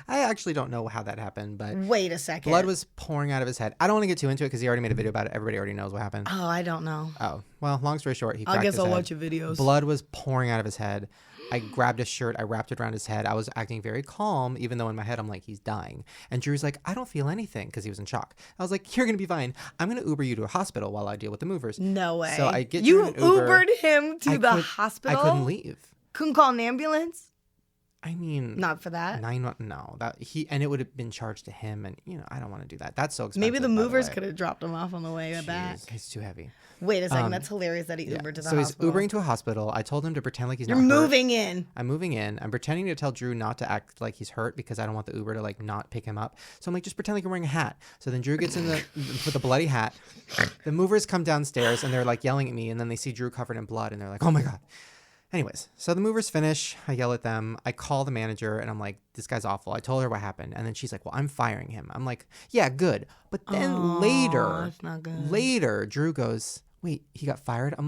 I actually don't know how that happened, but wait a second. blood was pouring out of his head. I don't want to get too into it because he already made a video about it. Everybody already knows what happened. Oh, I don't know. Oh, well, long story short, he cracked I guess his I'll head. watch your videos. Blood was pouring out of his head. I grabbed his shirt. I wrapped it around his head. I was acting very calm, even though in my head I'm like, he's dying. And Drew's like, I don't feel anything because he was in shock. I was like, you're going to be fine. I'm going to Uber you to a hospital while I deal with the movers. No way. So I get you Drew an Uber. Ubered him to the hospital? I couldn't leave. Couldn't call an ambulance? I mean, not for that. No, and it would have been charged to him, and I don't want to do that. That's so expensive. Maybe the movers could have dropped him off on the way back. He's too heavy. Wait a second, that's hilarious that he Ubered to the hospital. So he's Ubering to a hospital. I told him to pretend like he's not hurt. You're moving in. I'm moving in. I'm pretending to tell Drew not to act like he's hurt because I don't want the Uber to like not pick him up. So I'm like, just pretend like you're wearing a hat. So then Drew gets in with the bloody hat. The movers come downstairs and they're like yelling at me, and then they see Drew covered in blood and they're like, oh my God. Anyways, so the movers finish. I yell at them. I call the manager and I'm like, this guy's awful. I told her what happened. And then she's like, well, I'm firing him. I'm like, yeah, good. But then that's not good. later, Drew goes, wait, he got fired? I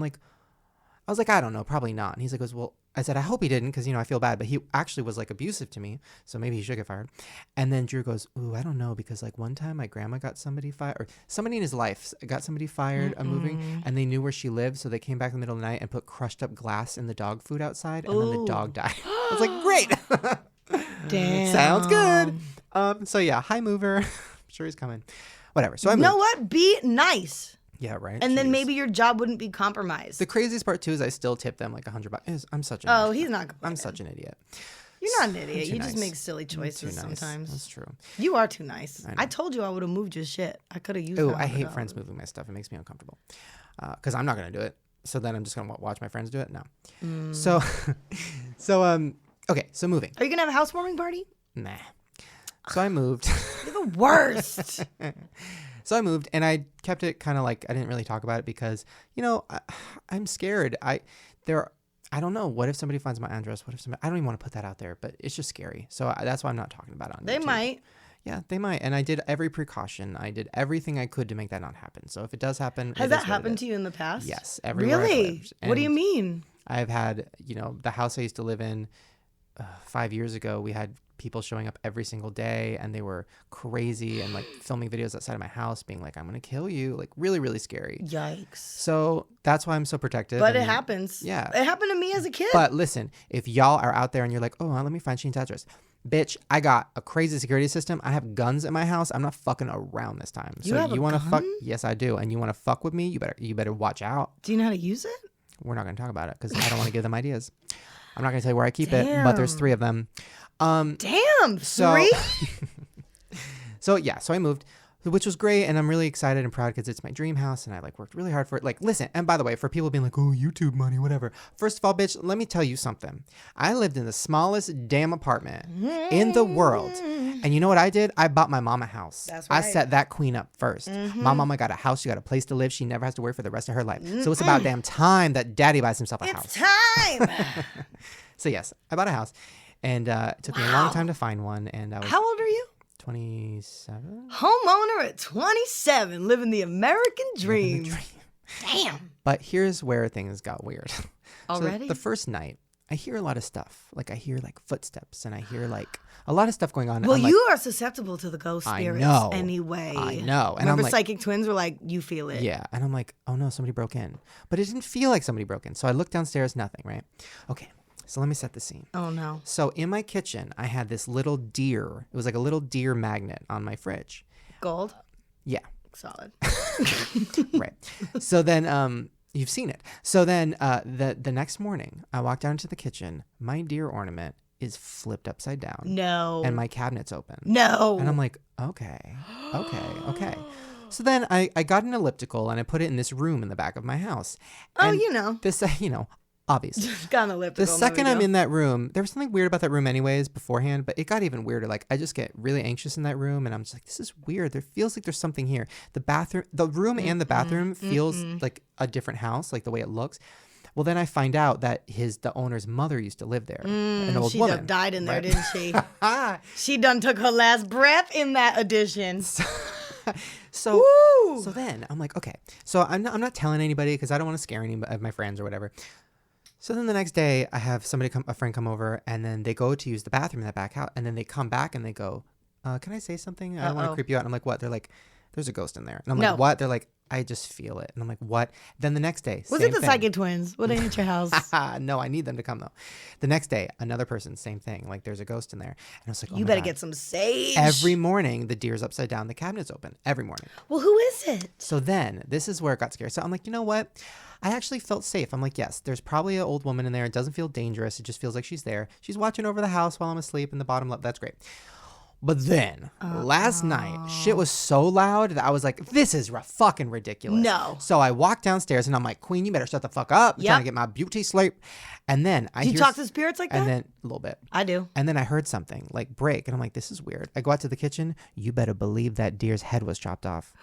was like, I don't know, probably not. And he's like, well, I said, I hope he didn't because, I feel bad. But he actually was like abusive to me. So maybe he should get fired. And then Drew goes, ooh, I don't know. Because like one time my grandma got somebody fired, or somebody in his life got somebody fired moving, and they knew where she lived. So they came back in the middle of the night and put crushed up glass in the dog food outside. And then the dog died. I was like, great. Damn. Sounds good. So yeah, hi mover. I'm sure he's coming. Whatever. So I moved. You know what? Be nice. Yeah, right. And then Jeez. maybe your job wouldn't be compromised. The craziest part too is I still tip them like $100. I'm such an Oh, idiot. he's not. I'm such an idiot. You're not an idiot. too You just nice. make silly choices sometimes. That's true. You are too nice. I told you I would have moved your shit. I could have used. Oh, that I hate $100. friends moving my stuff. It makes me uncomfortable because I'm not gonna do it. So then I'm just gonna watch my friends do it. No. So okay. So moving. Are you gonna have a housewarming party? Nah. So I moved. You're the worst. So I moved, and I kept it kind of like I didn't really talk about it because I'm scared. I don't know. What if somebody finds my address? What if somebody? I don't even want to put that out there, but it's just scary. So that's why I'm not talking about it on They YouTube. might. Yeah, they might. And I did every precaution. I did everything I could to make that not happen. So if it does happen, Has that happened to you in the past? Yes, everywhere I've Really? lived. What do you And mean? I've had, the house I used to live in, 5 years ago, we had people showing up every single day, and they were crazy and like filming videos outside of my house being like, I'm gonna kill you, like really, really scary. Yikes. So that's why I'm so protective. But it happens. Yeah. It happened to me as a kid. But listen, if y'all are out there and you're like, oh, let me find Sheen's address. Bitch, I got a crazy security system. I have guns in my house. I'm not fucking around this time. You have a want to gun? fuck? Yes, I do. And you want to fuck with me? You better watch out. Do you know how to use it? We're not going to talk about it because I don't want to give them ideas. I'm not going to tell you where I keep it, but there's 3 of them. Damn, So, 3? so I moved, which was great, and I'm really excited and proud because it's my dream house, and I like worked really hard for it. Like, listen, and by the way, for people being like, oh, YouTube money, whatever. First of all, bitch, let me tell you something. I lived in the smallest damn apartment in the world, and you know what I did? I bought my mom a house. That's I right. set that queen up first. My mama got a house. She got a place to live. She never has to worry for the rest of her life. So it's about damn time that daddy buys himself a house. It's time. So yes, I bought a house, and it took me a long time to find one, and I was How old are you? 27. Homeowner at 27, living the American dream. Damn. But here's where things got weird. Already? So the first night, I hear a lot of stuff. Like I hear like footsteps, and I hear like a lot of stuff going on. Well, I'm like, you are susceptible to the ghost I spirits know. anyway. I know. And Remember I'm like, psychic twins were like, you feel it. yeah. And I'm like, oh no, somebody broke in. But it didn't feel like somebody broke in. So I looked downstairs, nothing, right? Okay. So let me set the scene. Oh no. So in my kitchen, I had this little deer. It was like a little deer magnet on my fridge. Gold. Yeah. Solid. Right. So then you've seen it. So then the next morning, I walked down into the kitchen. My deer ornament is flipped upside down. No. And my cabinet's open. No. And I'm like, okay. So then I got an elliptical and I put it in this room in the back of my house. Oh, And you know. This, obviously. Got an elliptical. The second I'm in that room, there was something weird about that room anyways beforehand, but it got even weirder. Like I just get really anxious in that room and I'm just like, this is weird. There feels like there's something here. The room and the bathroom feels like a different house, like the way it looks. Well, then I find out that the owner's mother used to live there, an old she woman. done died in there, right? didn't she? She done took her last breath in that addition. So Woo! So then I'm like, okay. So I'm not telling anybody because I don't want to scare any of my friends or whatever. So then the next day I have a friend come over, and then they go to use the bathroom in that back house, and then they come back and they go, can I say something? I don't want to creep you out. And I'm like, what? They're like, there's a ghost in there. And I'm like, what? They're like, I just feel it. And I'm like, what? Then the next day, Was same it the thing. psychic twins? What ain't at your house? No, I need them to come though. The next day, another person, same thing. Like there's a ghost in there. And I was like, oh You my better God. get some sage. Every morning, the deer's upside down. The cabinet's open. Every morning. Well, who is it? So then, this is where it got scary. So I'm like, you know what? I actually felt safe. I'm like, yes, there's probably an old woman in there. It doesn't feel dangerous. It just feels like she's there. She's watching over the house while I'm asleep in the bottom left. That's great. But then, last night, shit was so loud that I was like, this is fucking ridiculous. No. So I walked downstairs and I'm like, Queen, you better shut the fuck up. I'm Yep. trying to get my beauty sleep. And then I Do you hear talk to spirits like that? and then a little bit. I do. And then I heard something like break, and I'm like, this is weird. I go out to the kitchen. You better believe that deer's head was chopped off.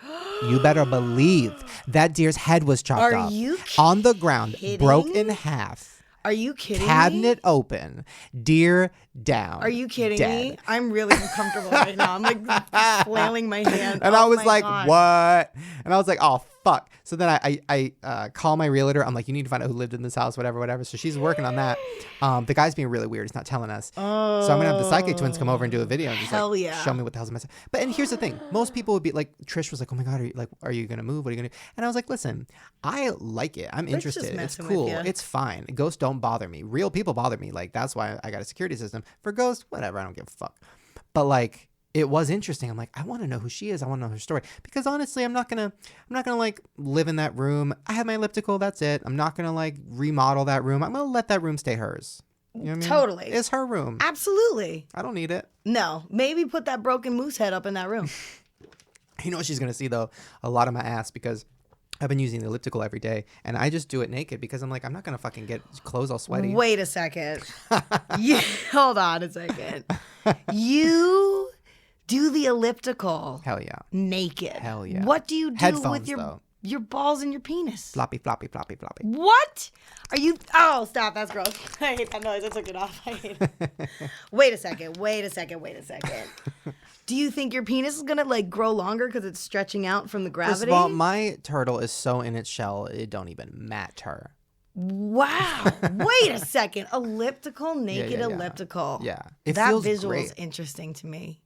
You better believe that deer's head was chopped Are off. you on the ground, kidding? broke in half. Are you kidding me? Cabinet open, deer down. Are you kidding dead. me? I'm really uncomfortable right now. I'm like flailing my hand. And Oh I was my like, God. what? And I was like, oh, fuck. So then I call my realtor. I'm like, you need to find out who lived in this house, whatever. So she's working on that. The guy's being really weird. He's not telling us. Oh, So I'm going to have the psychic twins come over and do a video. And just hell like, yeah. show me what the hell's the mess. But and here's the thing. Most people would be like, Trish was like, oh my God, are you going to move? What are you going to do? And I was like, listen, I like it. I'm Rick's just interested. It's messing with cool. ya. It's fine. Ghosts don't bother me. Real people bother me. Like, that's why I got a security system. For ghosts, whatever. I don't give a fuck. But like, it was interesting. I'm like, I want to know who she is. I want to know her story. Because honestly, I'm not gonna like live in that room. I have my elliptical. That's it. I'm not gonna like remodel that room. I'm gonna let that room stay hers. You know what I mean? Totally. It's her room. Absolutely. I don't need it. No. Maybe put that broken moose head up in that room. You know what she's gonna see though? A lot of my ass because I've been using the elliptical every day, and I just do it naked because I'm like, I'm not gonna fucking get clothes all sweaty. Wait a second. Hold on a second. You do the elliptical Hell yeah. naked. Hell yeah. What do you do Headphones, with though. your balls and your penis? Floppy, floppy, floppy, floppy. What? Are you? Oh, stop. That's gross. I hate that noise. I took it off. I hate it. Wait a second. Do you think your penis is gonna like grow longer because it's stretching out from the gravity? First of all, my turtle is so in its shell, it don't even matter. Wow. Wait a second. Elliptical, naked yeah. elliptical. Yeah. It That feels visual great. is interesting to me.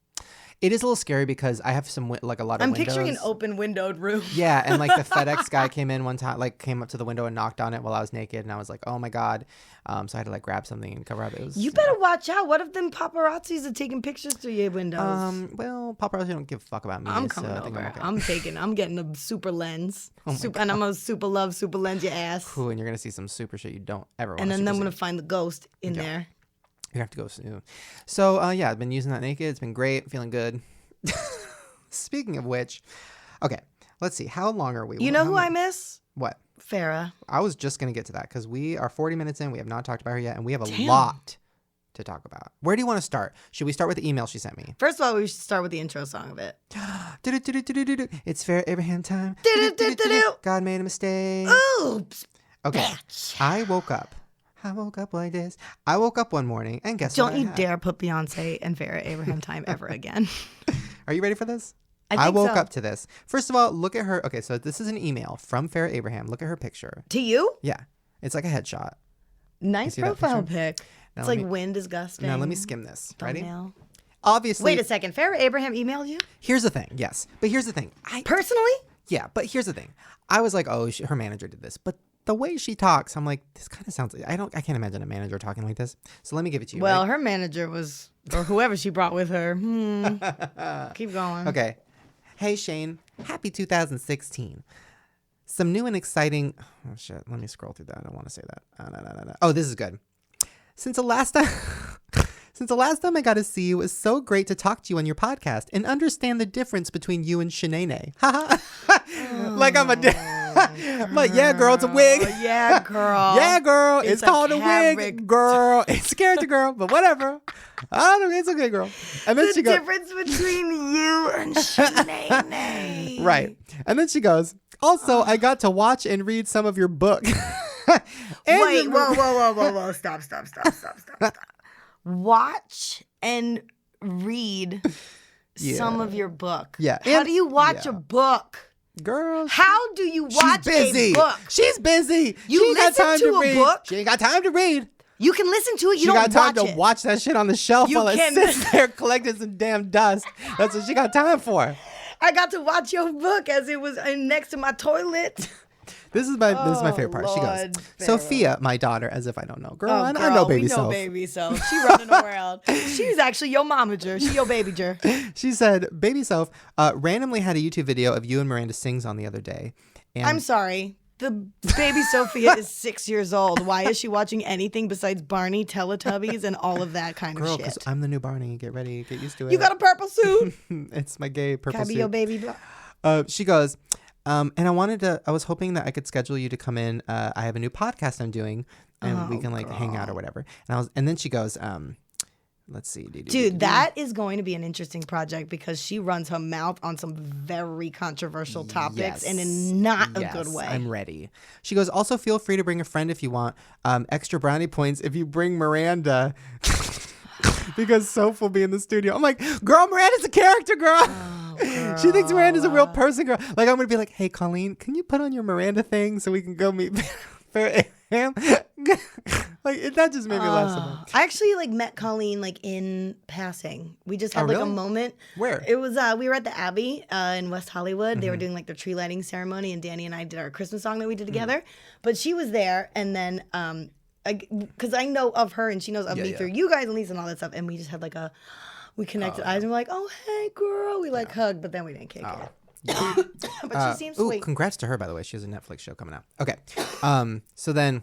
It is a little scary because I have like a lot of I'm windows. picturing an open windowed room. Yeah, and like the FedEx guy came in one time, like came up to the window and knocked on it while I was naked, and I was like, oh my God. So I had to like grab something and cover up. It was. You better watch out. What if them paparazzis are taking pictures through your windows? Well, paparazzi don't give a fuck about me. I'm so coming I think over. I'm okay. I'm getting a super lens. my And I'm gonna super lens your ass. Ooh, and you're gonna see some super shit you don't ever want And to then see. I'm gonna find the ghost in there. You have to go soon. So yeah, I've been using that naked. It's been great. Feeling good. Speaking of which, okay, let's see. How long are we? You know who I miss? What? Farrah. I was just gonna get to that because we are 40 minutes in. We have not talked about her yet, and we have a Damn. lot to talk about. Where do you want to start? Should we start with the email she sent me? First of all, we should start with the intro song of it. It's Farrah Abraham time. God made a mistake. Oops. Okay. Bitch. I woke up like this. I woke up one morning and guess what? Don't you dare put Beyonce and Farrah Abraham time ever again. Are you ready for this? I think woke so. up to this. First of all, look at her. Okay, so this is an email from Farrah Abraham. Look at her picture. To you? Yeah. It's like a headshot. Nice see that profile picture? pic. Now It's let like me- wind is gusting. Now let me skim this. Ready? Thumbnail. Obviously. Wait a second. Farrah Abraham emailed you? Here's the thing. Yes. But here's the thing. Personally? Yeah, but here's the thing. I was like, oh, her manager did this. But the way she talks, I'm like, this kind of sounds like, I can't imagine a manager talking like this. So let me give it to you. Well, Ready? her manager was, or whoever she brought with her. Keep going. Okay. Hey, Shane. Happy 2016. Some new and exciting. Oh, shit. Let me scroll through that. I don't want to say that. No. Oh, this is good. Since the last time I got to see you, it was so great to talk to you on your podcast and understand the difference between you and Shanae. Like I'm I'm like, yeah, girl, it's a wig. Yeah, girl. Yeah, girl, it's a called a wig, character. girl. It's a character, girl, but whatever. I don't know, it's okay, girl. And then The she goes, difference between you and Shanae. right. And then she goes, also, I got to watch and read some of your book. Wait, whoa. Stop. Watch and read some of your book. Yeah. How And- do you watch yeah. a book? Girl, How do you watch she's busy. a book? She's busy. You she ain't got listen time to a read. book? She ain't got time to read. You can listen to it. You She don't got time watch to it. watch that shit on the shelf You while it can- sits there collecting some damn dust. That's what she got time for. I got to watch your book as it was next to my toilet. This is my favorite part. She Lord, goes, Farrah. Sophia, my daughter, as if I don't know. Girl, Oh, I girl, know baby we know self. baby self. She running around. She's actually your momager. She your babyger. She said, baby self randomly had a YouTube video of you and Miranda sings on the other day. And I'm sorry. The baby Sophia is 6 years old. Why is she watching anything besides Barney, Teletubbies, and all of that kind girl, of because shit? I'm the new Barney. Get ready. Get used to it. You got a purple suit? It's my gay purple Can I be suit. your baby? She goes, and I was hoping that I could schedule you to come in. I have a new podcast I'm doing and we can like hang out or whatever. And then she goes, let's see. Dude, that is going to be an interesting project because she runs her mouth on some very controversial topics Yes. and in not a Yes, good way. I'm ready. She goes, also feel free to bring a friend if you want. Extra brownie points if you bring Miranda. Because Soph will be in the studio. I'm like, girl, Miranda's a character, girl. Oh, She thinks Miranda's a real person, girl. Like, I'm going to be like, hey, Colleen, can you put on your Miranda thing so we can go meet Farrah Abraham? Like, that just made me laugh so much. I actually like met Colleen like in passing. We just had Oh, like a really? moment. Where? It was we were at the Abbey in West Hollywood. They were doing like their tree lighting ceremony, and Danny and I did our Christmas song that we did together. But she was there, and then because I know of her and she knows of me yeah. through you guys and Lisa and all that stuff, and we just had like we connected eyes and we're like, oh hey girl, we like hugged, but then we didn't kick it. But she seems Ooh, sweet. congrats to her, by the way. She has a Netflix show coming out. Okay. So then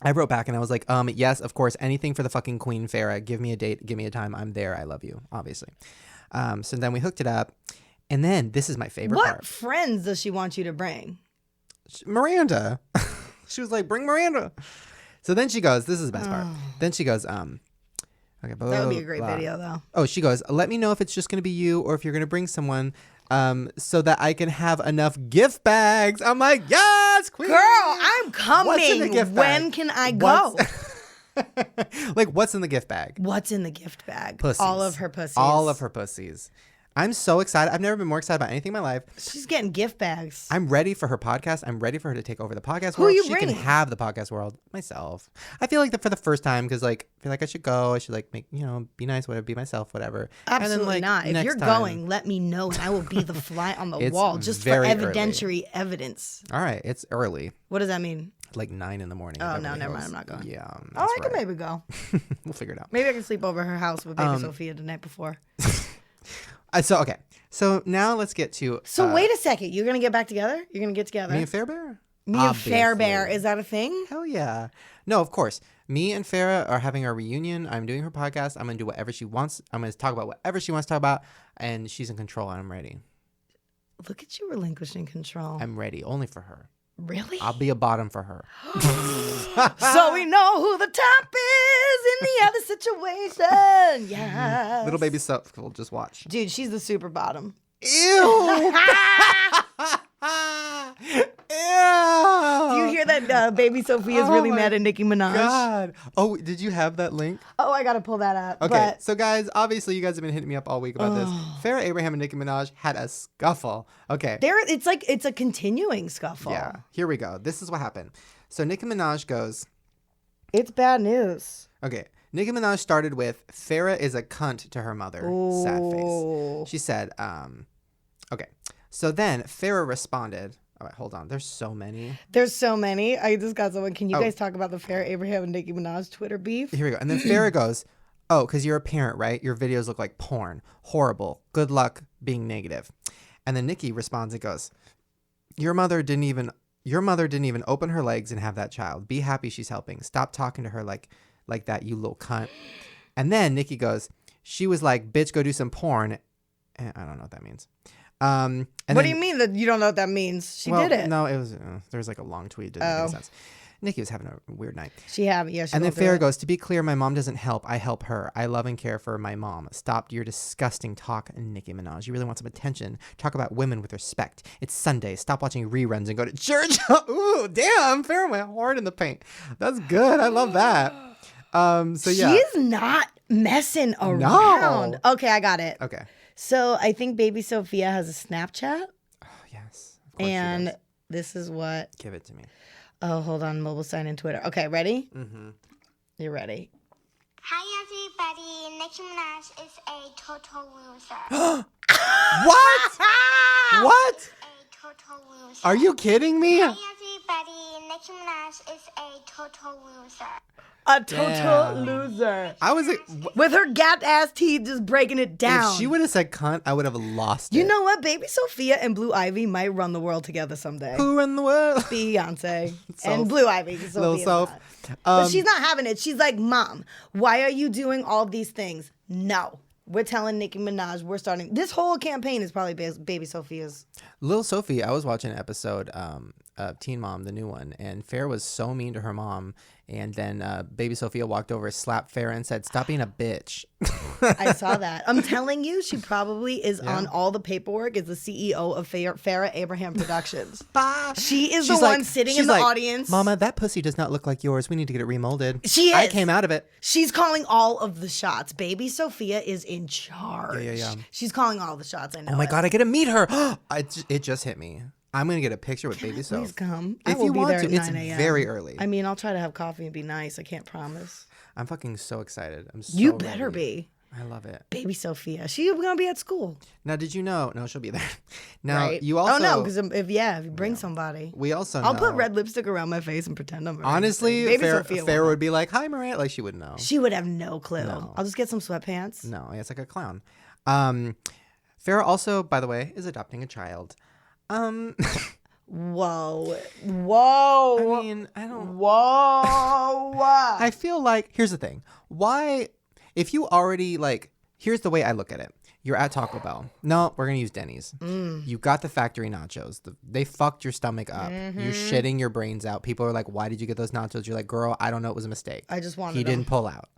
I wrote back and I was like, yes, of course, anything for the fucking Queen Farrah. Give me a date. Give me a time. I'm there. I love you, obviously. So then we hooked it up. And then this is my favorite What part. friends does she want you to bring? Miranda. She was like, bring Miranda. So then she goes, this is the best part. Then she goes, okay, blah, That would be blah, a great blah. video though. Oh, she goes, let me know if it's just going to be you or if you're going to bring someone so that I can have enough gift bags. I'm like, yes, queen. Girl, I'm coming. What's in the gift bag? When can I go? Like, what's in the gift bag? What's in the gift bag? Pussies. All of her pussies. All of her pussies. I'm so excited. I've never been more excited about anything in my life. She's getting gift bags. I'm ready for her podcast. I'm ready for her to take over the podcast Who world. are you She bringing? can have the podcast world myself. I feel like that for the first time because like I feel like I should go. I should like make be nice, whatever, be myself, whatever. Absolutely and then, like, not. If next you're time- going, let me know, and I will be the fly on the It's wall just for very early. evidentiary evidence. All right, it's early, What does that mean? like 9 a.m. Oh, in no, Beverly never mind. Hills. I'm not going. Yeah, Oh, that's I could right. maybe go. We'll figure it out. Maybe I can sleep over her house with baby Sophia the night before. So now let's get to. So wait a second. You're going to get back together? You're going to get together? Me and Fairbear. Me and Fairbear. Is that a thing? Hell yeah. No, of course. Me and Farah are having our reunion. I'm doing her podcast. I'm going to do whatever she wants. I'm going to talk about whatever she wants to talk about. And she's in control. And I'm ready. Look at you relinquishing control. I'm ready. Only for her. Really? I'll be a bottom for her. So we know who the top is in the other situation. Yeah. Little baby stuff. We'll just watch. Dude, she's the super bottom. Ew. Ew. Do you hear that baby Sophia's Oh really my mad at Nicki Minaj? God. Oh, did you have that link? Oh, I got to pull that up. Okay, But so guys, obviously you guys have been hitting me up all week about this. Farrah Abraham and Nicki Minaj had a scuffle. Okay. it's a continuing scuffle. Yeah, here we go. This is what happened. So Nicki Minaj goes, It's bad news. okay, Nicki Minaj started with, Farrah is a cunt to her mother. Sad face. She said, okay. So then Farrah responded, all right, hold on. There's so many. There's so many. I just got someone. Can you Oh. guys talk about the Farrah Abraham and Nicki Minaj Twitter beef? Here we go. And then Farrah goes, oh, because you're a parent, right? Your videos look like porn. Horrible. Good luck being negative. And then Nicki responds and goes, your mother didn't even open her legs and have that child. Be happy she's helping. Stop talking to her like that, you little cunt. And then Nicki goes, she was like, bitch, go do some porn. And I don't know what that means. And What do you mean that you don't know what that means? She did it. No, it was there was like a long tweet. Didn't make any sense. Nicki was having a weird night. She have, yeah. She And then won't do Farrah it. goes, to be clear, my mom doesn't help. I help her. I love and care for my mom. Stop your disgusting talk, Nicki Minaj. You really want some attention. Talk about women with respect. It's Sunday. Stop watching reruns and go to church. Ooh, damn. Farrah went hard in the paint. That's good. I love that. So yeah. She's not messing around. Okay, I got it. Okay. So I think baby Sophia has a Snapchat, Oh, yes. Of course she and does. this is what. Give it to me. Oh, hold on. Mobile sign in Twitter. Okay, ready? Mm-hmm. You're ready. Hi everybody, Nicki Minaj is a total loser. What? What? A total loser. Are you kidding me? Hi everybody, Nicki Minaj is a total loser. A total Damn. loser. I was like, With her gat ass teeth just breaking it down. if she would have said cunt, I would have lost it. You know what? Baby Sophia and Blue Ivy might run the world together someday. Who run the world? Beyonce Soph. and Blue Ivy. Little Sophia's Soph. not. But she's not having it. She's like, Mom, why are you doing all these things? No. We're telling Nicki Minaj we're starting. This whole campaign is probably Baby Sophia's. Lil Sophie, I was watching an episode of Teen Mom, the new one, and Farrah was so mean to her mom. And then Baby Sophia walked over, slapped Farrah, and said, "Stop being a bitch." I saw that. I'm telling you, she probably is on all the paperwork as the CEO of Farrah Abraham Productions. She is the She's one like- sitting in she's the like, audience. Mama, that pussy does not look like yours. We need to get it remolded. She I is. came out of it. She's calling all of the shots. Baby Sophia is in charge. Yeah. She's calling all the shots. I know. Oh my it. God, I get to meet her. It just hit me. I'm going to get a picture with Baby Please Soph. come. I If will you be want there to, at it's 9 a.m. very early. I mean, I'll try to have coffee and be nice. I can't promise. I'm fucking so excited. I'm so You better ready. be. I love it. Baby Sophia. She's gonna be at school, Now, did you know? No, she'll be there. Now, right? you also. Oh no, because if you bring somebody, we also I'll know. put red lipstick around my face and pretend I'm. Honestly, Baby Farrah Sophia will Farrah know. would be like, "Hi, Miranda." Like she would know. She would have no clue. No. I'll just get some sweatpants. No, it's like a clown. Farrah also, by the way, is adopting a child. Whoa. I mean, I don't. Whoa. I feel like here's the thing. Why, if you already like, here's the way I look at it. You're at Taco Bell. No, we're gonna use Denny's. You got the factory nachos. They fucked your stomach up. You're shitting your brains out. People are like, "Why did you get those nachos?" You're like, "Girl, I don't know. It was a mistake. I just wanted He them." didn't pull out."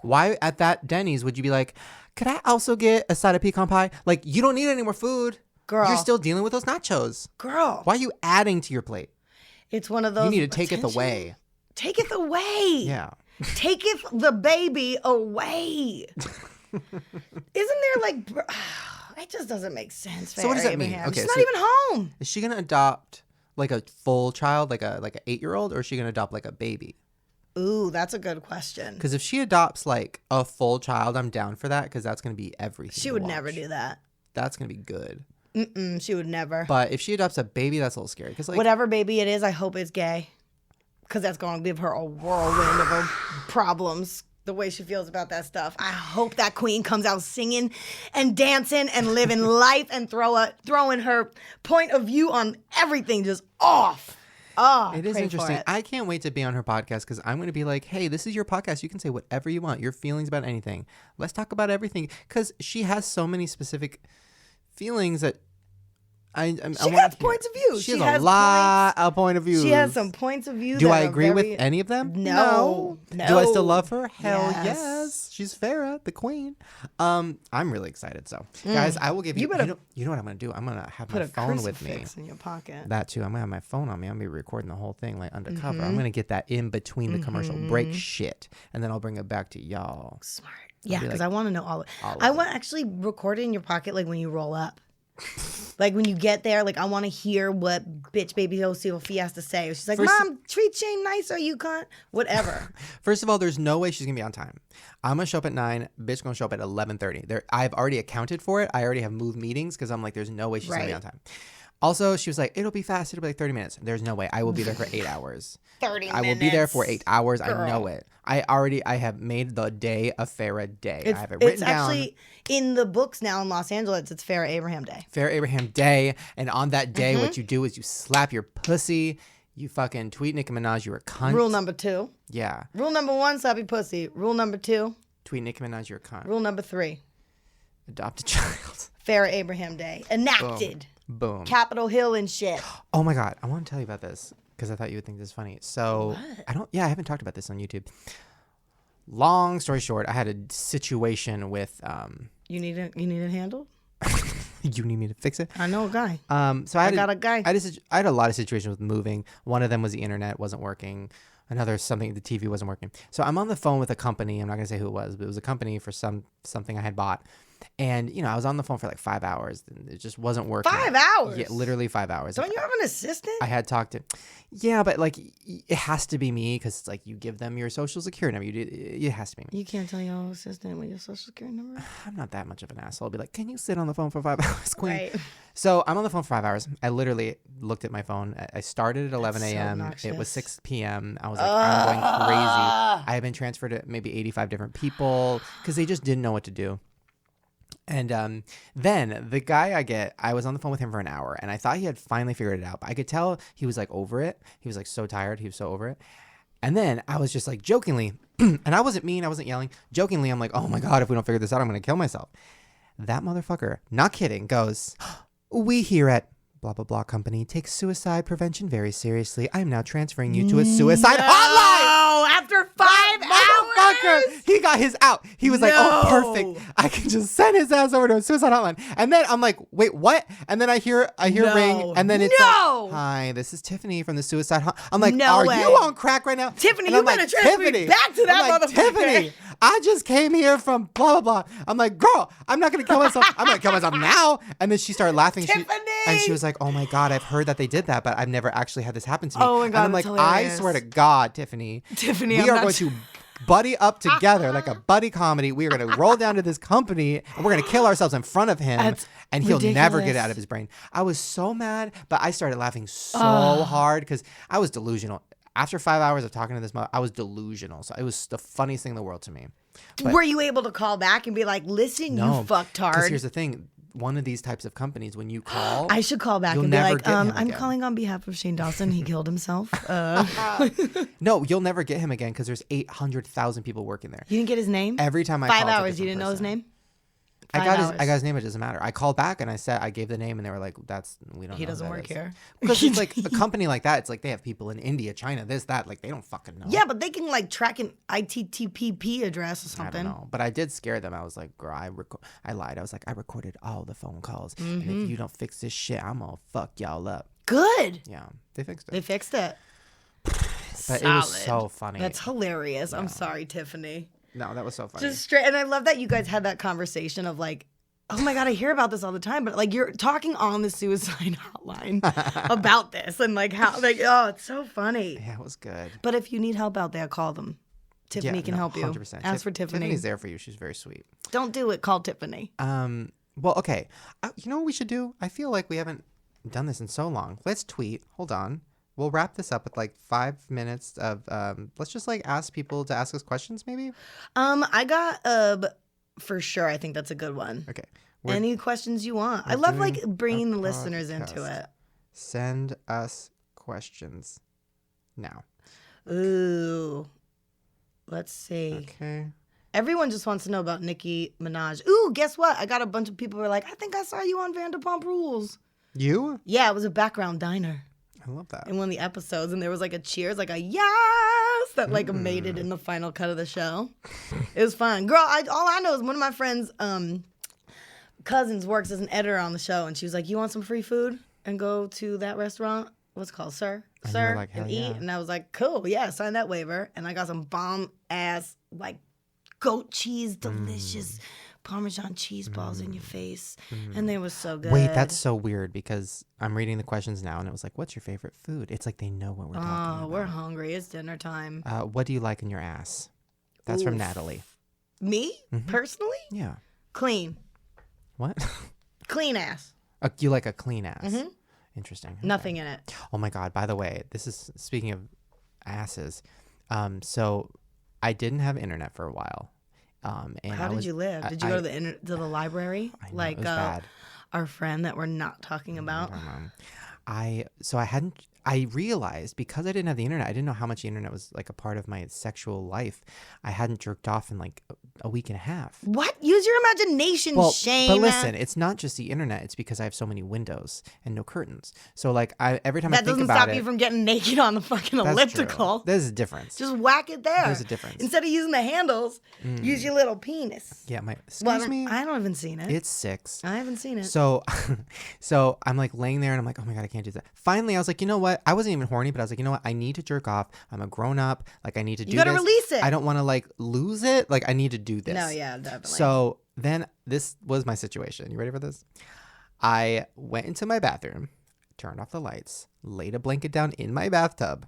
Why at that Denny's would you be like, "Could I also get a side of pecan pie?" Like, you don't need any more food. Girl. You're still dealing with those nachos. Girl. Why are you adding to your plate? It's one of those. You need to take it attention. away. Take it away. Yeah. Take the baby away. Isn't there like It just doesn't make sense. So what does Farrah that mean? Abraham. Okay, She's so- not even home. Is she gonna adopt like a full child, like a 8-year-old, or is she gonna adopt like a baby? Ooh, that's a good question. Because if she adopts like a full child, I'm down for that because that's gonna be everything. She to would watch. never do that. That's gonna be good. She would never. But if she adopts a baby, that's a little scary. Because like, Whatever baby it is, I hope it's gay. Because that's going to give her a whirlwind of her problems, the way she feels about that stuff. I hope that queen comes out singing and dancing and living life and throwing her point of view on everything just off. Oh, it is pray for interesting. it. I can't wait to be on her podcast because I'm going to be like, hey, this is your podcast. You can say whatever you want, your feelings about anything. Let's talk about everything. Because she has so many specific feelings that I She has points of view. She has a lot of point of view. She has some points of view. Do that I are agree with very- any of them? No. Do I still No. love her? Hell Yes. yes. She's Farrah, the queen. I'm really excited. So, guys, I will give you. You better you know what I'm gonna do? I'm gonna have Put my a phone with me. crucifix in your pocket. That too. I'm gonna have my phone on me. I'm gonna be recording the whole thing like undercover. Mm-hmm. I'm gonna get that in between the commercial break shit, and then I'll bring it back to y'all. Smart. Yeah, be because like, I want to know all. all of I it. want to actually record it in your pocket, like when you roll up. Like when you get there, like I want to hear what bitch baby Sophie has to say. She's like, First- "Mom, treat Shane nicer, you cunt." Whatever. First of all, there's no way she's gonna be on time. I'm gonna show up at 9. Bitch gonna show up at 11:30. I've already accounted for it. I already have moved meetings because I'm like, there's no way she's gonna be Right. on time. Also, she was like, it'll be fast. It'll be like 30 minutes. There's no way. I will be there for 8 hours. 30 I will be there for 8 hours. I know Girl. it. I have made the day a Farrah day. I have it It's written down. actually in the books now in Los Angeles. It's Farrah Abraham Day. Farrah Abraham Day, and on that day, Mm-hmm. what you do is you slap your pussy, you fucking tweet Nicki Minaj you're a cunt. Rule number 2. Yeah, Rule number 1, slap your pussy. Rule number 2. tweet Nicki Minaj you're a cunt. Rule number 3. Adopt a child. Farrah Abraham Day. Enacted. Boom. Capitol Hill and shit. Oh my God, I want to tell you about this because I thought you would think this is funny. So I haven't talked about this on YouTube. Long story short, I had a situation with You need it handled? you need me to fix it. I know a guy. So I got a guy. I had a lot of situations with moving. One of them was the internet wasn't working. Another something the TV wasn't working. So I'm on the phone with a company. I'm not gonna say who it was, but it was a company for something I had bought. And I was on the phone for like 5 hours. And it just wasn't working. 5 hours? Yeah, literally 5 hours. Don't you have an assistant? I had talked to, yeah, but like it has to be me because it's like you give them your social security number. It has to be me. You can't tell your assistant with your social security number. I'm not that much of an asshole. I'll be like, can you sit on the phone for 5 hours, queen? Right. So I'm on the phone for 5 hours. I literally looked at my phone. I started at 11 so a.m. It obnoxious. was 6 p.m. I was like, I'm going crazy. I had been transferred to maybe 85 different people because they just didn't know what to do. And then the guy I was on the phone with him for an hour, and I thought he had finally figured it out. But I could tell he was like over it. He was like so tired. He was so over it. And then I was just like jokingly, and I wasn't mean. I wasn't yelling. Jokingly, I'm like, oh my God, if we don't figure this out, I'm going to kill myself. That motherfucker, not kidding, goes, we here at blah, blah, blah company take suicide prevention very seriously. I am now transferring you to a suicide hotline. Oh, after 5 Motherfucker, hours? he got his out. He was like, oh, No. perfect. I can just send his ass over to a suicide hotline. And then I'm like, wait, what? And then I hear No. ring, and then it's No. like, hi, this is Tiffany from the suicide hotline. I'm like, No are way. you on crack right now? Tiffany, And you I'm like, better transfer me back to that I'm like, motherfucker. Tiffany, I just came here from blah, blah, blah. I'm like, girl, I'm not going to kill myself. I'm going to kill myself now. And then she started laughing. Tiffany! And she was like, oh my God, I've heard that they did that, but I've never actually had this happen to me. Oh my God, and I'm like, that's I hilarious. swear to God, Tiffany, Tiffany, we I'm are not- going to buddy up together like a buddy comedy. We are going to roll down to this company and we're going to kill ourselves in front of him. That's and he'll never get ridiculous. out of his brain. I was so mad, but I started laughing so hard because I was delusional. After 5 hours of talking to this mother, I was delusional. So it was the funniest thing in the world to me. But Were you able to call back and be like, listen, you because fucktard? here's the thing. One of these types of companies, when you call, I should call back You'll and be never like, get him I'm again. calling on behalf of Shane Dawson. He killed himself. no, you'll never get him again because there's 800,000 people working there. You didn't get his name? Every time I 5 call, it's a hours. You different didn't know his person. name? I 5 got hours. his name. It doesn't matter. I called back and I gave the name and they were like, we don't know. He who doesn't that work is." here. Because it's like a company like that. It's like they have people in India, China, this, that. Like they don't fucking know. Yeah, but they can like track an ITTPP address or I something. don't know. But I did scare them. I was like, girl, I lied. I was like, I recorded all the phone calls. And Mm-hmm. if you don't fix this shit, I'm going to fuck y'all up. Good. Yeah. They fixed it. They fixed it. But it was so funny. That's hilarious. I'm sorry, Tiffany. No, that was so funny. Just straight. And I love that you guys had that conversation of like, oh my God, I hear about this all the time, but like you're talking on the suicide hotline about this and like how, like, oh, it's so funny. Yeah, it was good. But if you need help out there, call them. Tiffany can help you. 100%. Ask for Tiffany. Tiffany's there for you. She's very sweet. Don't do it. Call Tiffany. Well, okay. You know what we should do? I feel like we haven't done this in so long. Let's tweet. Hold on. We'll wrap this up with like 5 minutes of, let's just like ask people to ask us questions maybe. I got, for sure, I think that's a good one. Okay. Any questions you want. I love like doing bringing a the listeners into podcast. it. Send us questions now. Ooh. Let's see. Okay. Everyone just wants to know about Nicki Minaj. Ooh, guess what? I got a bunch of people who were like, I think I saw you on Vanderpump Rules. You? Yeah, it was a background diner I love that. in one of the episodes, and there was like a cheers, like a yes, that like made it in the final cut of the show. It was fun. Girl, all I know is one of my friends' cousins works as an editor on the show, and she was like, you want some free food? And go to that restaurant? What's it called? Sir? And you were Sir? like, and hell eat? yeah. And I was like, cool, yeah, sign that waiver. And I got some bomb-ass, like, goat cheese, delicious Parmesan cheese balls in your face. And they were so good. Wait, that's so weird because I'm reading the questions now and it was like, what's your favorite food? It's like they know what we're talking about. Oh, we're hungry. It's dinner time. What do you like in your ass? That's from Oof. Natalie. Me? Personally? Yeah. Clean. What? Clean ass. You like a clean ass. Interesting. Okay. Nothing in it. Oh my God. By the way, this is speaking of asses. So I didn't have internet for a while. And How did you live? Did you go to the library? I know, Like it was bad. our friend that we're not talking about? I realized because I didn't have the internet, I didn't know how much the internet was like a part of my sexual life. I hadn't jerked off in like a week and a half. What? Use your imagination, Well, Shane. but listen, it's not just the internet. It's because I have so many windows and no curtains. So like every time I that think doesn't about stop it, you from getting naked on the fucking that's elliptical. true. There's a difference. Just whack it there. There's a difference. Instead of using the handles, use your little penis. Yeah, Well, excuse me. I don't even seen it. It's 6. I haven't seen it. So, so I'm like laying there and I'm like, oh my God, I can't do that. Finally, I was like, you know what? I wasn't even horny, but I was like, you know what? I need to jerk off. I'm a grown up. Like I need to do You gotta this. release it. I don't want to like lose it. Like I need to do this. No, yeah, definitely. So then this was my situation. You ready for this? I went into my bathroom, turned off the lights, laid a blanket down in my bathtub,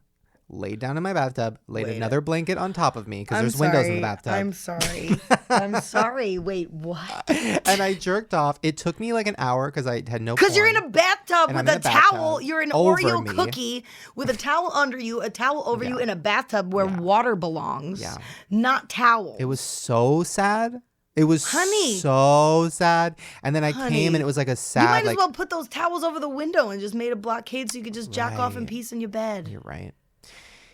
laid down in my bathtub, laid another blanket on top of me because there's windows in the bathtub. I'm sorry. I'm sorry. Wait, what? And I jerked off. It took me like an hour because I had no. Because you're in porn. a bathtub And with I'm a in a bathtub towel. You're an over Oreo me. cookie with a towel under you, a towel over you Yeah. in a bathtub where water belongs. Yeah. Not towels. It was so sad. It was Honey. so sad. And then I Honey. came and it was like a sad. You might as like, well put those towels over the window and just made a blockade so you could just jack off in Right. peace in your bed. You're right.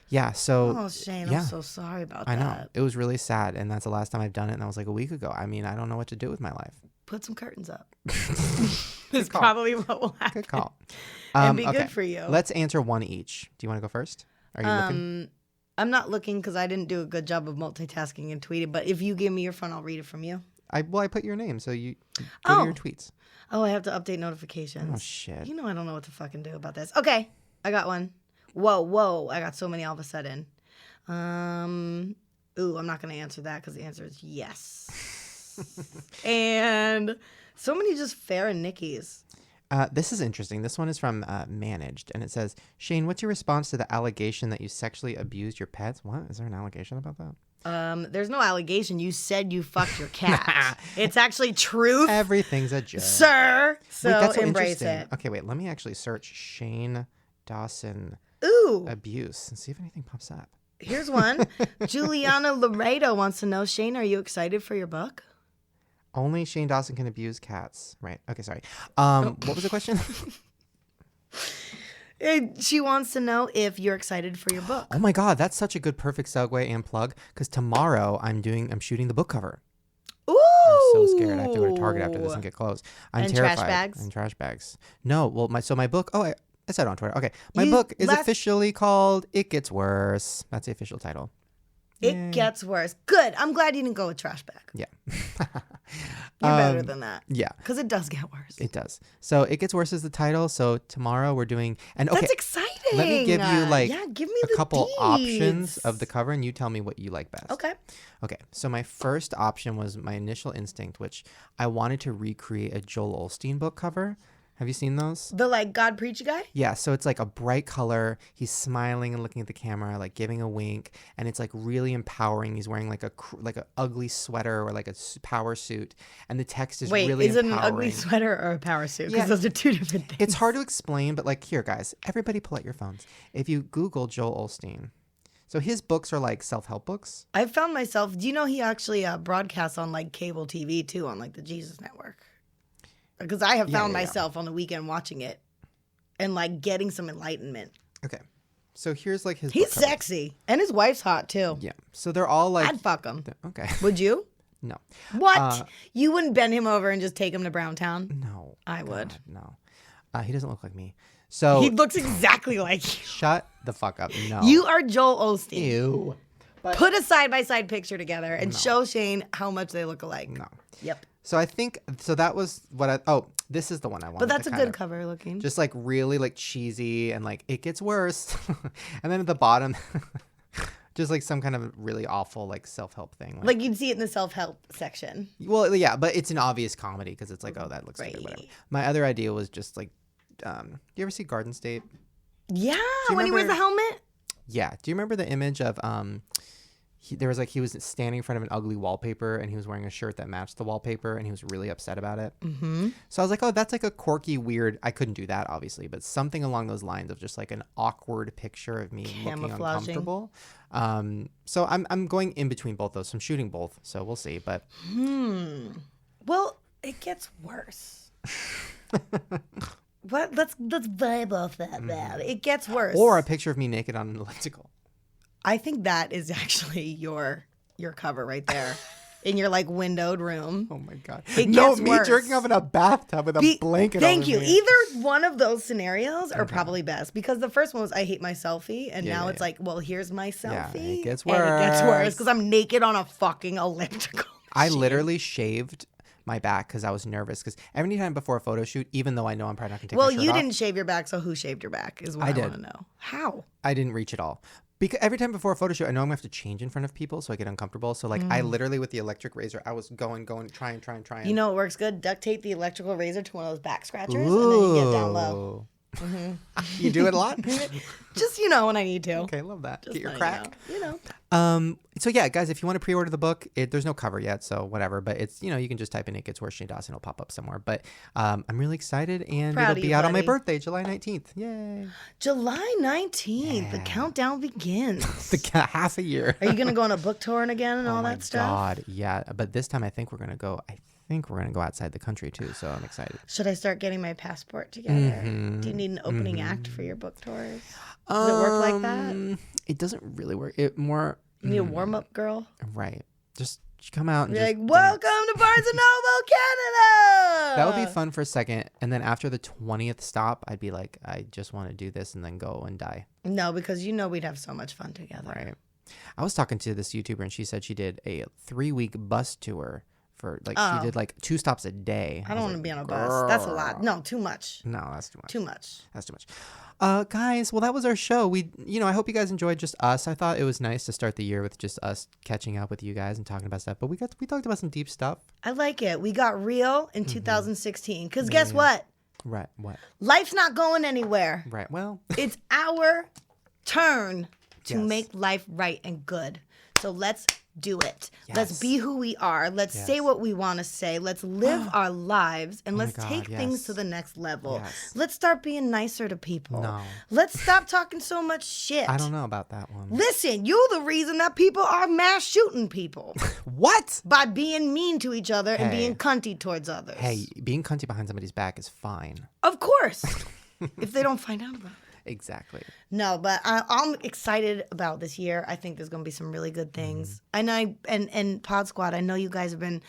Yeah. So. Oh, Shane, yeah. I'm so sorry about I know. that. It was really sad. And that's the last time I've done it. And that was like a week ago. I mean, I don't know what to do with my life. Put some curtains up. That's probably what will happen. Good call. And be okay. good for you. Let's answer one each. Do you want to go first? Are you looking? I'm not looking because I didn't do a good job of multitasking and tweeting, but if you give me your phone, I'll read it from you. I put your name, so you give Oh. me your tweets. Oh, I have to update notifications. Oh shit. You know I don't know what to fucking do about this. Okay, I got one. Whoa, I got so many all of a sudden. Ooh, I'm not gonna answer that because the answer is yes. And so many just fair and Nickies. This is interesting. This one is from Managed, and it says, Shane, what's your response to the allegation that you sexually abused your pets? What? Is there an allegation about that? There's no allegation. You said you fucked your cat. It's actually truth, Everything's a joke. sir. So Wait, that's so embrace interesting. it. Okay, wait. Let me actually search Shane Dawson Ooh, abuse and see if anything pops up. here's one. Juliana Laredo wants to know, Shane, are you excited for your book? Only Shane Dawson can abuse cats. Right. Okay, sorry. What was the question? She wants to know if you're excited for your book. Oh my God, that's such a good perfect segue and plug because tomorrow I'm shooting the book cover. Ooh. I'm so scared. I have to go to Target after this and get clothes. I'm And trash terrified. bags? And trash bags. No, well, my book. Oh, I said it on Twitter. Okay, my You book is last- officially called "It Gets Worse." That's the official title. It gets worse. Good. I'm glad you didn't go with trash bag. Yeah. You're better than that. Yeah. Because it does get worse. It does. So It Gets Worse is the title. So tomorrow we're doing, and okay, That's exciting. let me give you like give me a couple options deeds. of the cover, and you tell me what you like best. Okay. Okay. So my first option was my initial instinct, which I wanted to recreate a Joel Osteen book cover. Have you seen those? The like God preach guy? Yeah, so it's like a bright color. He's smiling and looking at the camera, like giving a wink, and it's like really empowering. He's wearing like a ugly sweater or like a power suit, and the text is really is it empowering. an ugly sweater or a power suit? Because Yeah. those are two different things. It's hard to explain, but like here, guys, everybody pull out your phones. If you Google Joel Osteen, so his books are like self-help books. I found myself. Do you know he actually broadcasts on like cable TV too, on like the Jesus Network? Because I have found myself on the weekend watching it, and like getting some enlightenment. Okay, so here's like his. He's book cover. sexy, and his wife's hot too. Yeah, so they're all like. I'd fuck him. Okay. Would you? No. What? You wouldn't bend him over and just take him to Browntown? No. I would. God, no. He doesn't look like me. So He looks exactly like you. shut the fuck up. No. You are Joel Osteen. Ew. Put a side-by-side picture together and show Shane how much they look alike. No. Yep. So I think that was what this is the one I wanted. But that's to a kind good of- cover looking. Just like really like cheesy and like it gets worse. And then at the bottom just like some kind of really awful like self-help thing. Like you'd see it in the self-help section. Well, yeah, but it's an obvious comedy because it's like, oh, that looks stupid, Right. whatever. My other idea was just like you ever see Garden State? Yeah, when he wears remember- the helmet. Yeah. Do you remember the image of he was standing in front of an ugly wallpaper and he was wearing a shirt that matched the wallpaper and he was really upset about it. Mm-hmm. So I was like, oh, that's like a quirky, weird. I couldn't do that, obviously, but something along those lines of just like an awkward picture of me looking Camouflaging. uncomfortable. So I'm going in between both those. So I'm shooting both. So we'll see. But Well, it gets worse. What? Let's vibe off that man. It gets worse. or a picture of me naked on an elliptical. I think that is actually your cover right there, in your like windowed room. Oh my god! It No, gets me worse. jerking off in a bathtub with a blanket. Thank over you. me. Either one of those scenarios are probably best, because the first one was I hate my selfie, and now it's like, well, here's my selfie. it gets And it gets worse. worse because I'm naked on a fucking elliptical. I literally shaved my back because I was nervous. Because every time before a photo shoot, even though I know I'm probably not gonna take Well, my shirt you off, didn't shave your back, so who shaved your back is what I did. want to know. How? I didn't reach at all. Because every time before a photo shoot, I know I'm gonna have to change in front of people, so I get uncomfortable. So like, I literally with the electric razor, I was going, trying. You know what works good? Duct tape the electrical razor to one of those back scratchers, and then you get down low. You do it a lot. Just, when I need to. Okay, love that. Just Get your letting crack. You know. So yeah, guys, if you want to pre-order the book, there's no cover yet, so whatever. But it's you can just type in "It Gets Worse" Shane Dawson, it'll pop up somewhere. But I'm really excited, and Proud it'll of be you, out on my buddy. birthday, July 19th. Yay! July 19th, the countdown begins. Half a year. Are you going to go on a book tour again and all Oh my that stuff? God, yeah. But this time, I think we're gonna go. Outside the country too, so I'm excited. Should I start getting my passport together? Do you need an opening act for your book tours? Does it work like that? It doesn't really work. It more You need a warm-up girl? right. Just come out and Be just like, welcome to Barnes & Noble, Canada! that would be fun for a second, and then after the 20th stop, I'd be like, I just want to do this and then go and die. No, because we'd have so much fun together. Right. I was talking to this YouTuber and she said she did a 3-week bus tour for she did like 2 stops a day. I don't want to be on a bus. That's a lot. No, too much. No, that's too much. Too much. That's too much. Guys, well, that was our show. We, I hope you guys enjoyed just us. I thought it was nice to start the year with just us catching up with you guys and talking about stuff. But we talked about some deep stuff. I like it. We got real in 2016. Because guess what? Right. What? Life's not going anywhere. Right. Well, It's our turn to Yes. make life right and good. So let's do it. Let's Yes. be who we are. Let's say what we want to say. Let's live our lives, and let's God, take yes. things to the next level. Yes. Let's start being nicer to people. No. Let's stop talking so much shit. I don't know about that one. Listen, you're the reason that people are mass shooting people What? by being mean to each other and Hey. being cunty towards others. Hey, being cunty behind somebody's back is fine. Of course. If they don't find out about it. Exactly. No, but I'm excited about this year. I think there's going to be some really good things. And and Pod Squad, I know you guys have been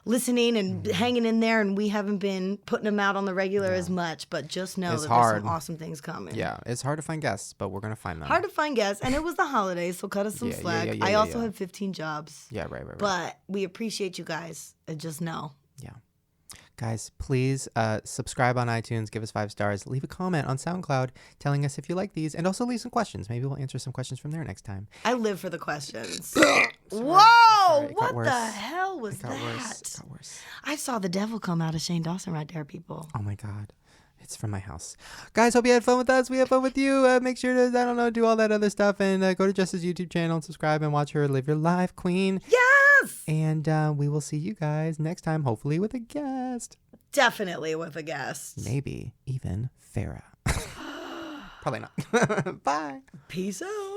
listening and hanging in there, and we haven't been putting them out on the regular as much. But just know It's that hard. there's some awesome things coming. Yeah, it's hard to find guests, but we're gonna find them. Hard to find guests, and it was the holidays, so cut us some slack. I also have 15 jobs. Yeah, right. But we appreciate you guys. And just know. Yeah. Guys, please subscribe on iTunes, give us 5 stars, leave a comment on SoundCloud telling us if you like these, and also leave some questions. Maybe we'll answer some questions from there next time. I live for the questions. Sorry, Whoa! it got What worse. the hell was It got that? worse. It got worse. I saw the devil come out of Shane Dawson right there, people. Oh my God. It's from my house. Guys, hope you had fun with us. We had fun with you. Make sure to, I don't know, do all that other stuff and go to Jess's YouTube channel and subscribe and watch her live your life, queen. Yes! And we will see you guys next time, hopefully with a guest. Definitely with a guest. Maybe even Farrah. Probably not. Bye. Peace out.